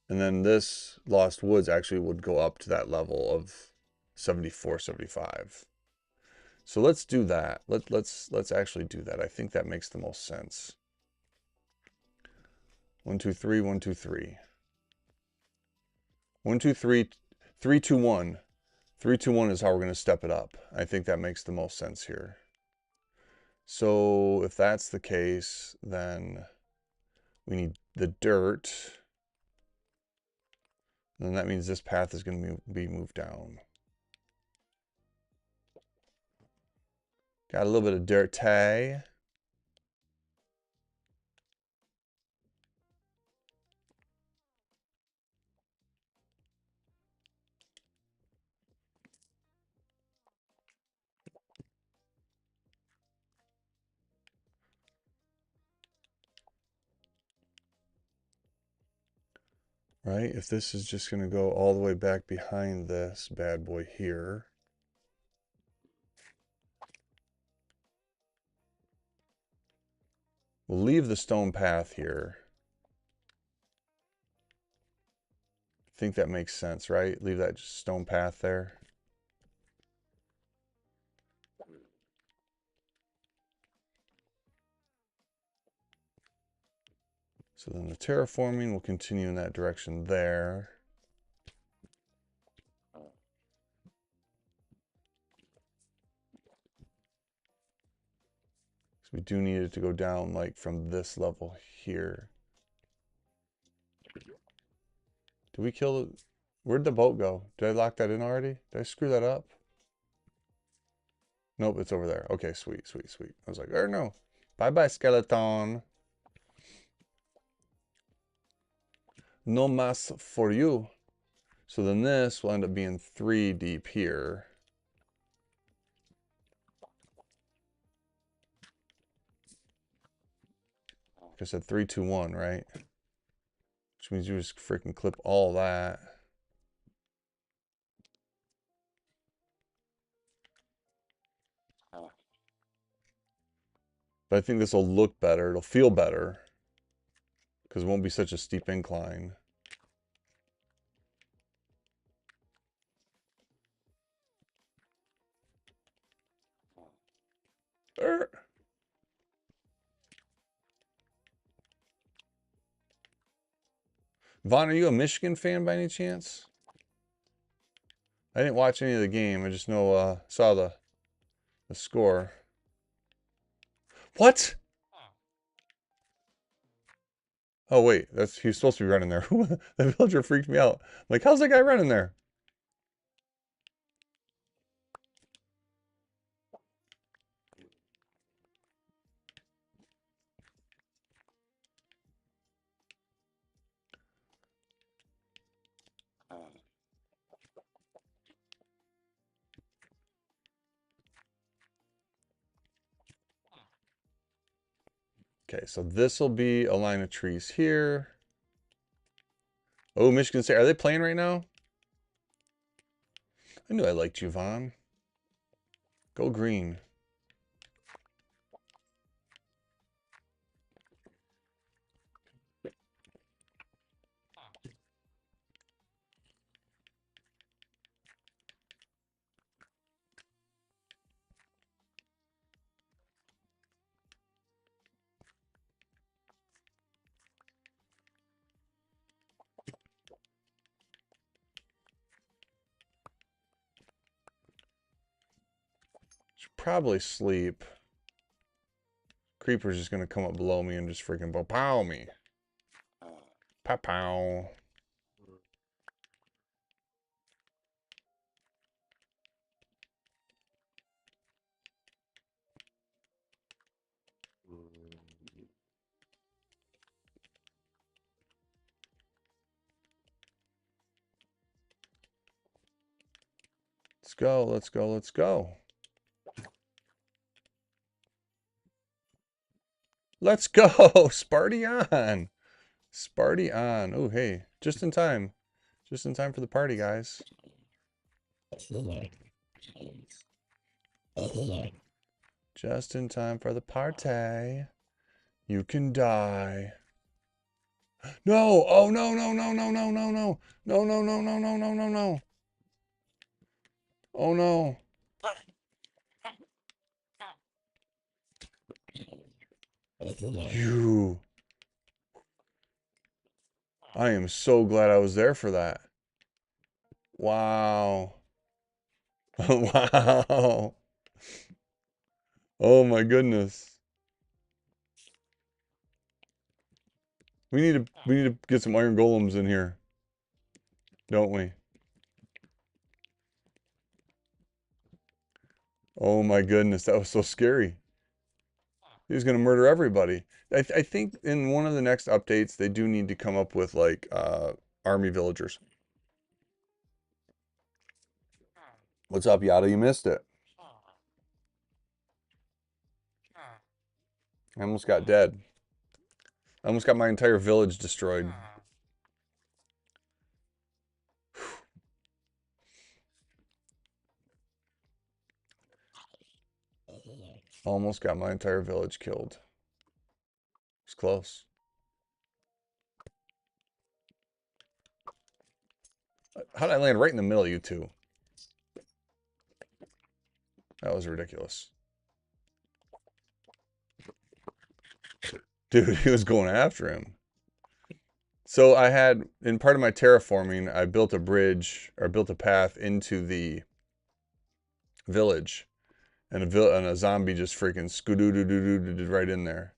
S1: And then this Lost Woods actually would go up to that level of 74, 75. So let's do that. Let's actually do that. I think that makes the most sense. 1, 2, 3, 1, 2, 3. 1, 2, 3, 3, 2, 1. 3, 2, 1 is how we're going to step it up. I think that makes the most sense here. So if that's the case, then we need the dirt. And that means this path is going to be moved down. Got a little bit of dirt tay. Right? If this is just going to go all the way back behind this bad boy here. We'll leave the stone path here. I think that makes sense, right? Leave that stone path there. So then the terraforming will continue in that direction there. So we do need it to go down like from this level here. Did we kill it? Where'd the boat go? Did I lock that in already? Did I screw that up? Nope, it's over there. Okay, sweet, sweet, sweet. I was like, oh no. Bye-bye, skeleton. No mas for you. So then this will end up being 3 deep here. Like I said, 3, 2, 1, right? Which means you just freaking clip all that. But I think this will look better. It'll feel better. Because it won't be such a steep incline. Vaughn, are you a Michigan fan by any chance? I didn't watch any of the game. I just know saw the score. What? Oh wait, he's supposed to be running there. The villager freaked me out. I'm like, how's that guy running there? Okay, so this will be a line of trees here. Oh, Michigan State. Are they playing right now? I knew I liked you, Vaughn. Go green. Should probably sleep. Creeper's just gonna come up below me and just freaking pow me. Pow pow. Let's go, let's go, let's go. Let's go! Sparty on! Sparty on. Oh, hey. Just in time. Just in time for the party, guys. Just in time for the party. You can die. No! Oh, no, no, no, no, no, no, no. No, no, no, no, no, no, no, no. Oh, no. You. I am so glad I was there for that. Wow. Wow. Oh my goodness. We need to get some iron golems in here. Don't we? Oh my goodness, that was so scary. He was going to murder everybody. I think in one of the next updates, they do need to come up with like army villagers. What's up, Yada? You missed it. I almost got dead. I almost got my entire village destroyed. Almost got my entire village killed. It's close. How did I land right in the middle of you two? That was ridiculous. Dude, he was going after him. So I had, in part of my terraforming, I built a bridge, or built a path into the village. And a zombie just freaking skoo-doo-doo-doo-doo right in there.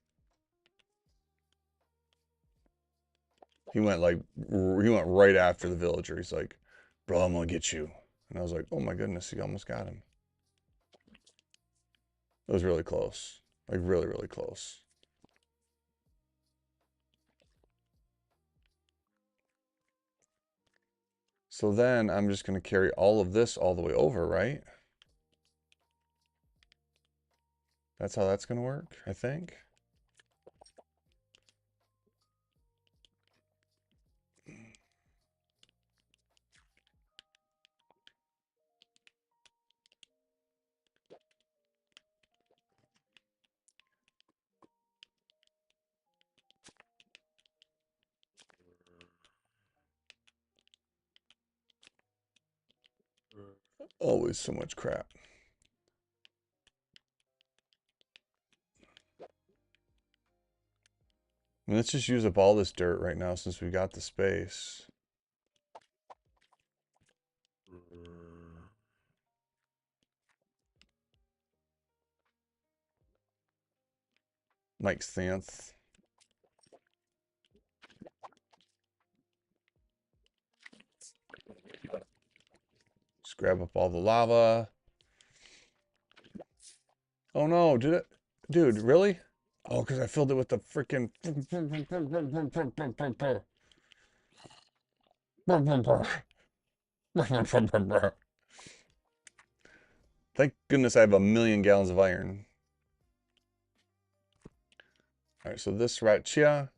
S1: He went right after the villager. He's like, bro, I'm gonna get you. And I was like, oh my goodness, he almost got him. It was really close. Like really, really close. So then I'm just gonna carry all of this all the way over, right? That's how that's gonna work, I think. Always so much crap. And let's just use up all this dirt right now since we got the space. Mike Santh. Just grab up all the lava. Oh no, did it? Dude, really? Oh, because I filled it with the freaking. Thank goodness I have 1,000,000 gallons of iron. All right, so this right here.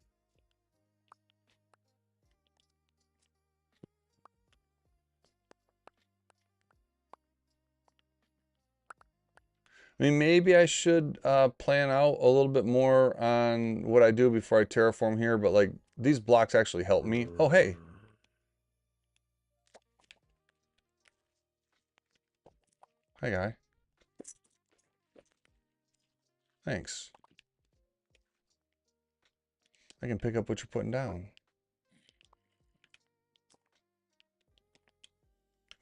S1: I mean, maybe I should plan out a little bit more on what I do before I terraform here, but like these blocks actually help me. Oh, hey. Hi, guy. Thanks. I can pick up what you're putting down.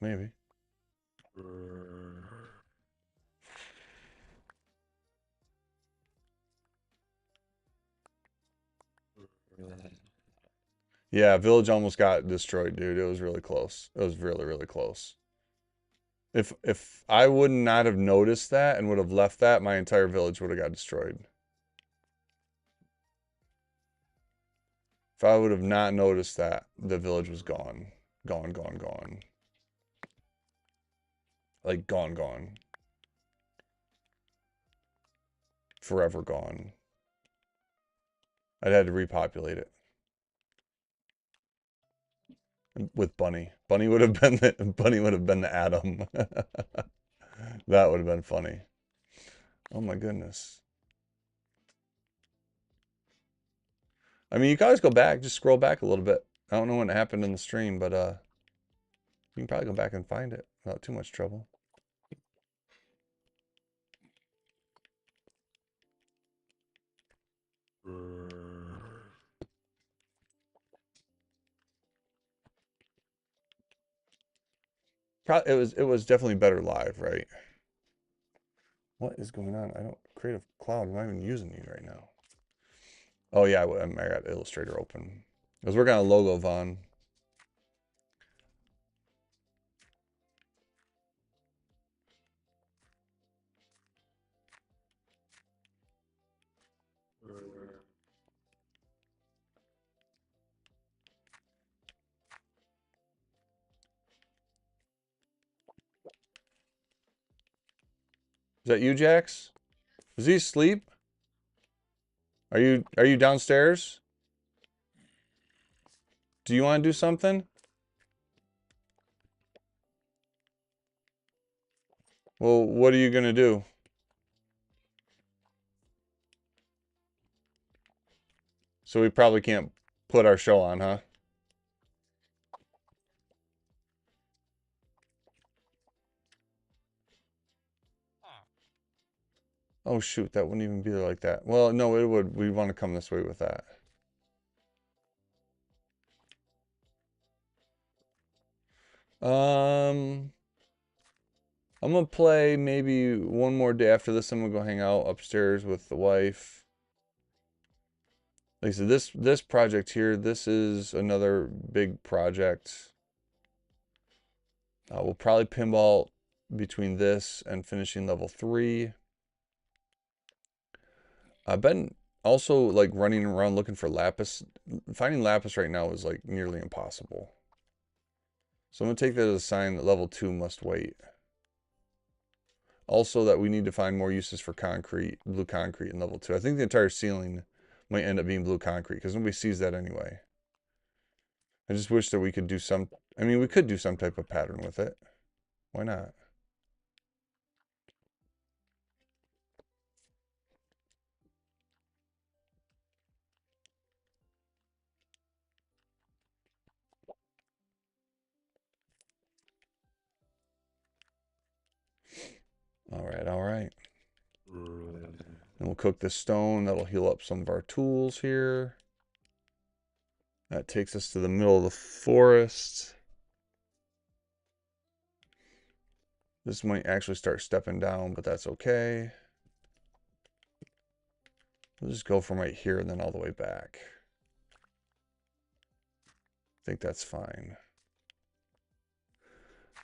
S1: Maybe. Yeah, village almost got destroyed, dude. It was really close. It was really, really close. If I would not have noticed that and would have left that, my entire village would have got destroyed. If I would have not noticed that, the village was gone. Gone, gone, gone. Like gone, gone. Forever gone. I'd had to repopulate it. With Bunny. Bunny would have been the Atom. That would have been funny. Oh my goodness. I mean, you can always go back, just scroll back a little bit. I don't know when it happened in the stream, but you can probably go back and find it without too much trouble. It was definitely better live, right? What is going on? I don't Creative Cloud. I'm not even using these right now. Oh yeah, I got Illustrator open. I was working on a logo, Vaughn. Is that you, Jax? Is he asleep? Are you downstairs? Do you want to do something? Well, what are you gonna do? So we probably can't put our show on, huh? Oh shoot, that wouldn't even be there like that. Well, no, it would. We want to come this way with that. I'm gonna play maybe one more day after this. I'm gonna go hang out upstairs with the wife. Like I said, this project here, this is another big project. We'll probably pinball between this and finishing level 3. I've been also like running around looking for lapis. Finding lapis right now is like nearly impossible. So I'm gonna take that as a sign that level 2 must wait. Also that we need to find more uses for concrete, blue concrete in level 2. I think the entire ceiling might end up being blue concrete because nobody sees that anyway. I just wish that we could do some, I mean, we could do some type of pattern with it. Why not? All right, all right. And we'll cook this stone. That'll heal up some of our tools here. That takes us to the middle of the forest. This might actually start stepping down, but that's okay. We'll just go from right here and then all the way back. I think that's fine.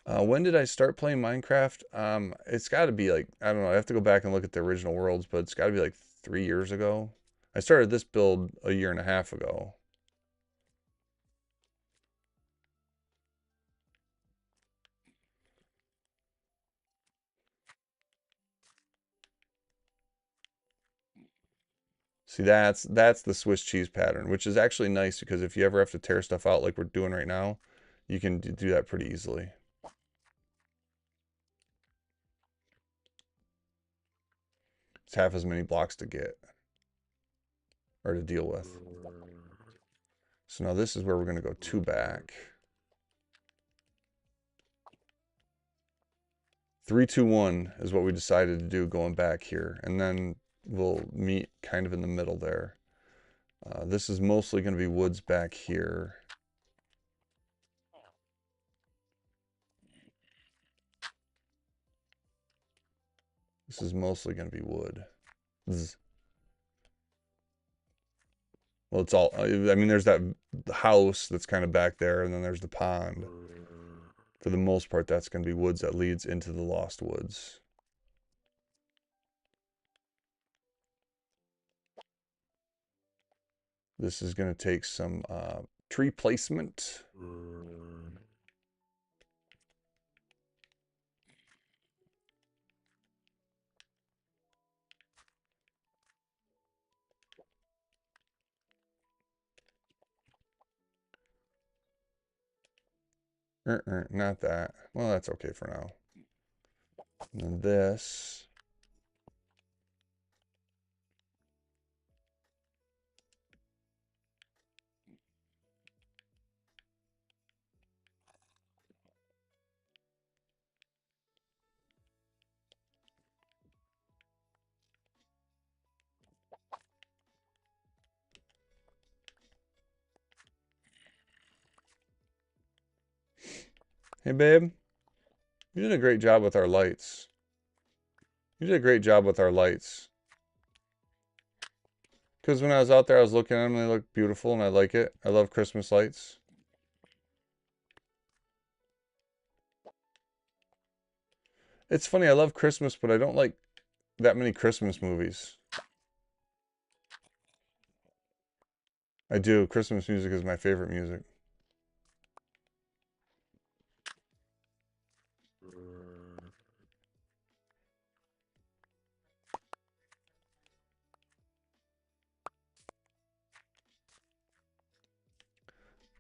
S1: When did I start playing Minecraft? It's got to be like, I don't know. I have to go back and look at the original worlds, but it's got to be like 3 years ago. I started this build a year and a half ago. See, that's the Swiss cheese pattern, which is actually nice because if you ever have to tear stuff out like we're doing right now, you can do that pretty easily. It's half as many blocks to get or to deal with. So now this is where we're going to go 2 back. 3, 2, 1 is what we decided to do going back here. And then we'll meet kind of in the middle there. This is mostly going to be woods back here. This is mostly going to be wood. Zzz. Well, it's all, I mean, there's that house that's kind of back there, and then there's the pond. For the most part, that's going to be woods that leads into the Lost Woods. This is going to take some tree placement. Not that. Well, that's okay for now. And then this. Hey, babe. You did a great job with our lights. You did a great job with our lights. Because when I was out there, I was looking at them, and they look beautiful, and I like it. I love Christmas lights. It's funny, I love Christmas, but I don't like that many Christmas movies. I do. Christmas music is my favorite music.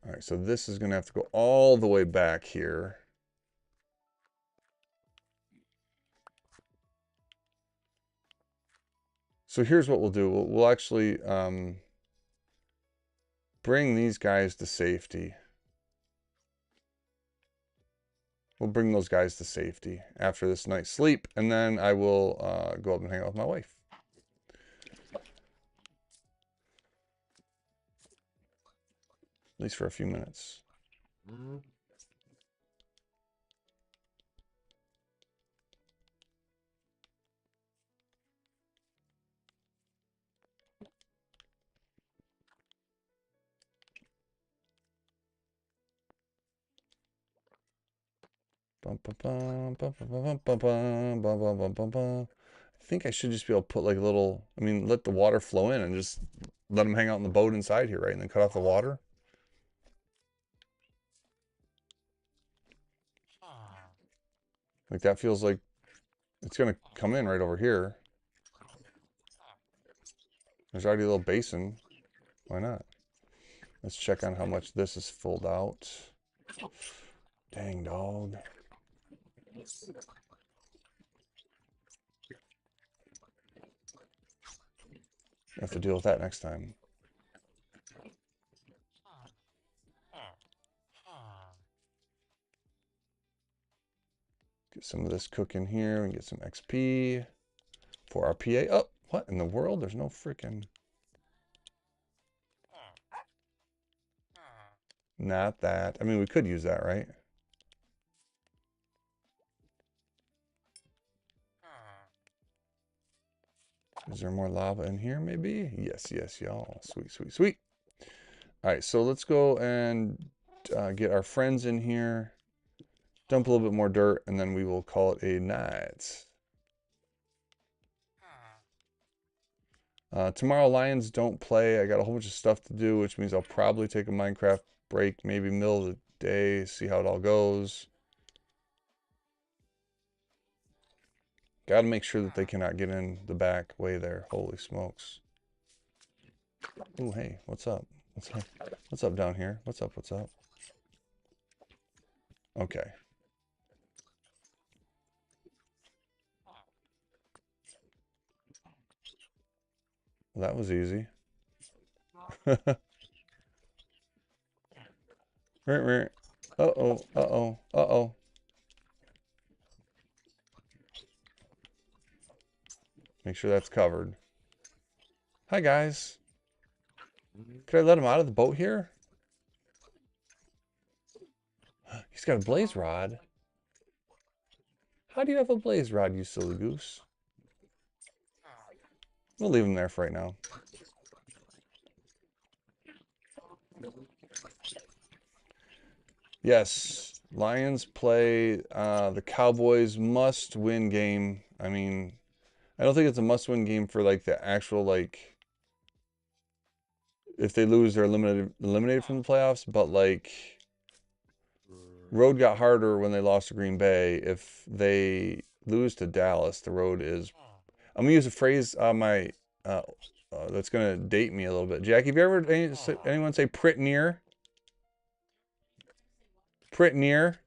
S1: All right, so this is going to have to go all the way back here. So here's what we'll do. We'll actually bring these guys to safety. We'll bring those guys to safety after this night's sleep, and then I will go up and hang out with my wife. At least for a few minutes. I think I should just be able to put like a little, I mean, let the water flow in and just let them hang out in the boat inside here, right? And then cut off the water. Like that feels like it's going to come in right over here. There's already a little basin. Why not? Let's check on how much this is filled out. Dang, dog. I have to deal with that next time. Get some of this cooking here and get some XP for our PA. Oh, what in the world? There's no freaking... Not that. I mean, we could use that, right? Is there more lava in here, maybe? Yes, yes, y'all. Sweet, sweet, sweet. All right, so let's go and get our friends in here. Dump a little bit more dirt, and then we will call it a night. Tomorrow, Lions don't play. I got a whole bunch of stuff to do, which means I'll probably take a Minecraft break, maybe middle of the day, see how it all goes. Got to make sure that they cannot get in the back way there. Holy smokes. Ooh, hey, what's up? What's up down here? What's up? What's up? Okay. Well, that was easy. Uh-oh, uh-oh, uh-oh. Make sure that's covered. Hi, guys. Could I let him out of the boat here? He's got a blaze rod. How do you have a blaze rod, you silly goose? We'll leave him there for right now. Yes, Lions play the Cowboys must-win game. I mean, I don't think it's a must-win game for like the actual like if they lose they're eliminated from the playoffs, but like road got harder when they lost to Green Bay. If they lose to Dallas, the road is I'm gonna use a phrase that's gonna date me a little bit. Jackie, have you ever heard anyone say "prit near"? Prit near,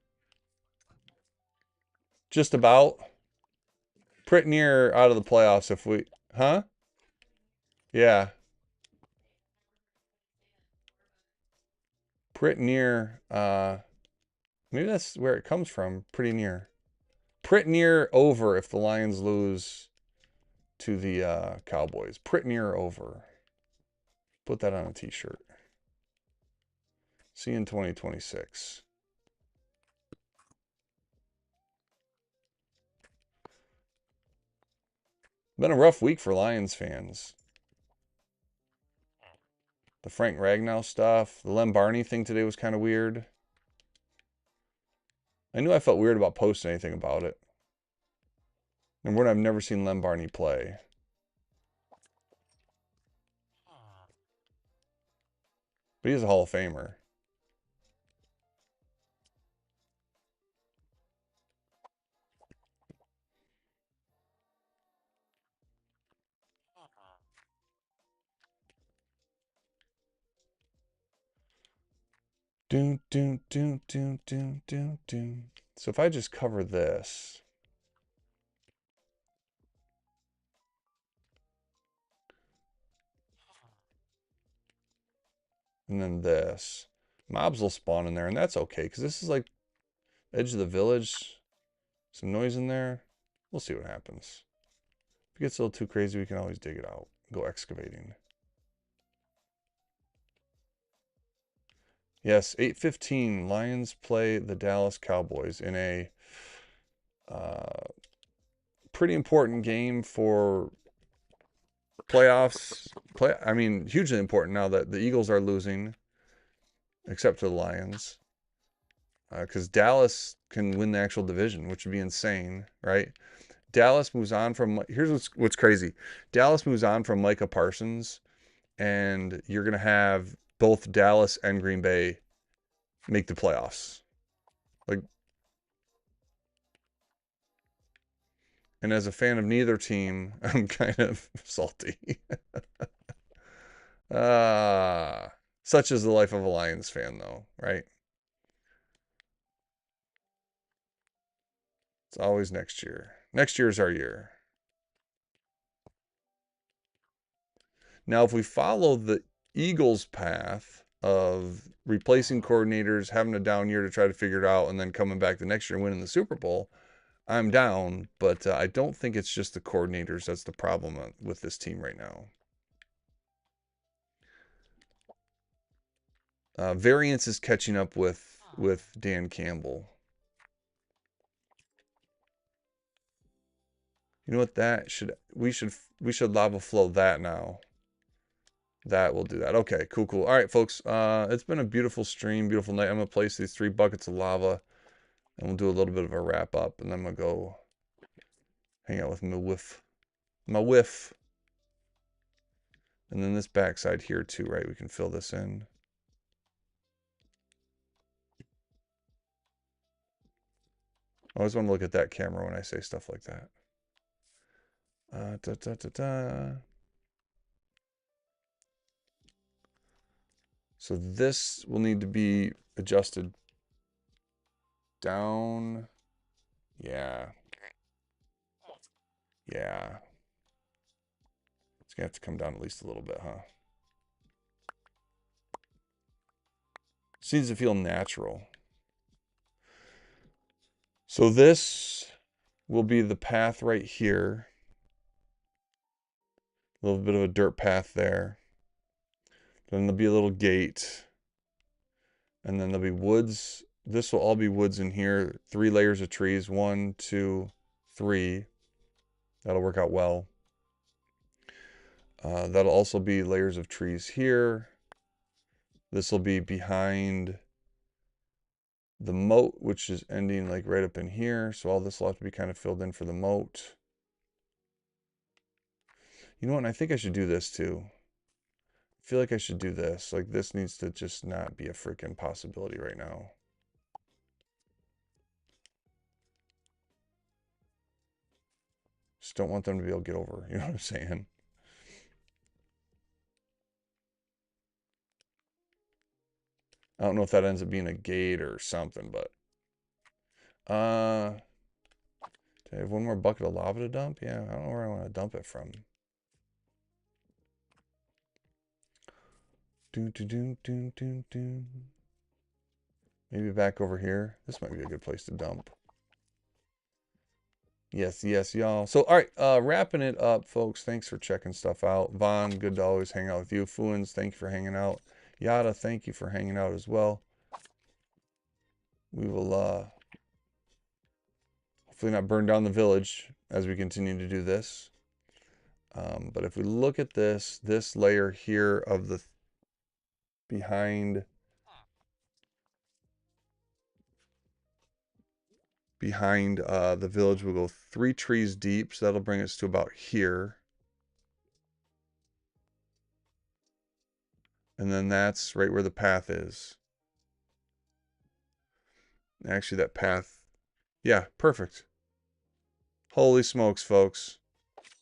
S1: just about. Prit near out of the playoffs if we, huh? Yeah, prit near. Maybe that's where it comes from. Pretty near. Prit near over if the Lions lose to the Cowboys. Prit near over. Put that on a T-shirt. See you in 2026. Been a rough week for Lions fans. The Frank Ragnow stuff. The Lem Barney thing today was kind of weird. I knew I felt weird about posting anything about it. And one, I've never seen Lem Barney play. But he's a Hall of Famer. Doom, doom, doom, doom, doom, doom, doom. So if I just cover this. And then this. Mobs will spawn in there, and that's okay, because this is like edge of the village. Some noise in there. We'll see what happens. If it gets a little too crazy, we can always dig it out. Go excavating. Yes, 8:15. Lions play the Dallas Cowboys in a pretty important game for playoffs. I mean, hugely important now that the Eagles are losing, except for the Lions. Because Dallas can win the actual division, which would be insane, right? Dallas moves on from, here's what's crazy. Dallas moves on from Micah Parsons, and you're going to have both Dallas and Green Bay make the playoffs. Like, and as a fan of neither team, I'm kind of salty. Such is the life of a Lions fan, though, right? It's always next year. Next year's our year. Now, if we follow the Eagles' path of replacing coordinators, having a down year to try to figure it out, and then coming back the next year and winning the Super Bowl, I'm down. But I don't think it's just the coordinators that's the problem with this team right now. Variance is catching up with Dan Campbell. You know what? We should lava flow that now. That will do that. Okay, cool. All right, folks. It's been a beautiful stream, beautiful night. I'm gonna place these 3 buckets of lava, and we'll do a little bit of a wrap up, and then I'm gonna go hang out with my whiff. And then this backside here too, right? We can fill this in. I always want to look at that camera when I say stuff like that. So this will need to be adjusted down. Yeah. Yeah. It's gonna have to come down at least a little bit, huh? It needs to feel natural. So this will be the path right here. A little bit of a dirt path there. Then there'll be a little gate. And then there'll be woods. This will all be woods in here. 3 layers of trees. 1, 2, 3. That'll work out well. That'll also be layers of trees here. This will be behind the moat, which is ending like right up in here. So all this will have to be kind of filled in for the moat. You know what? I think I should do this too. I feel like I should do this. Like this needs to just not be a freaking possibility right now. Just don't want them to be able to get over. You know what I'm saying? I don't know if that ends up being a gate or something, but do I have 1 more bucket of lava to dump? Yeah, I don't know where I want to dump it from. Maybe back over here. This might be a good place to dump. Yes, y'all. So, all right, wrapping it up, folks. Thanks for checking stuff out. Vaughn, good to always hang out with you. Fuins, thank you for hanging out. Yada, thank you for hanging out as well. We will hopefully not burn down the village as we continue to do this. But if we look at this layer here of the behind the village, we'll go 3 trees deep. So that'll bring us to about here. And then that's right where the path is. Actually, that path, yeah, perfect. Holy smokes, folks.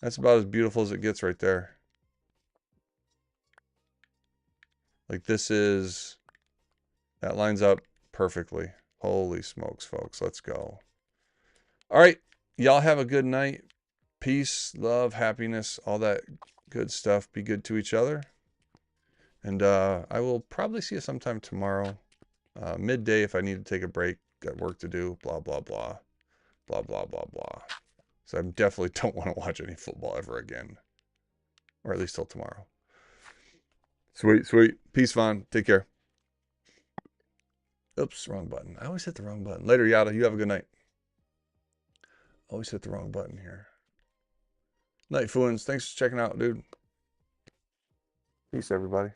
S1: That's about as beautiful as it gets right there. Like that lines up perfectly. Holy smokes, folks. Let's go. All right. Y'all have a good night. Peace, love, happiness, all that good stuff. Be good to each other. And I will probably see you sometime tomorrow. Midday if I need to take a break. Got work to do. Blah, blah, blah. Blah, blah, blah, blah. So I definitely don't want to watch any football ever again. Or at least till tomorrow. Sweet. Peace, Vaughn. Take care. Oops, wrong button. I always hit the wrong button. Later, Yada. You have a good night. Always hit the wrong button here. Night, Fuins. Thanks for checking out, dude. Peace, everybody.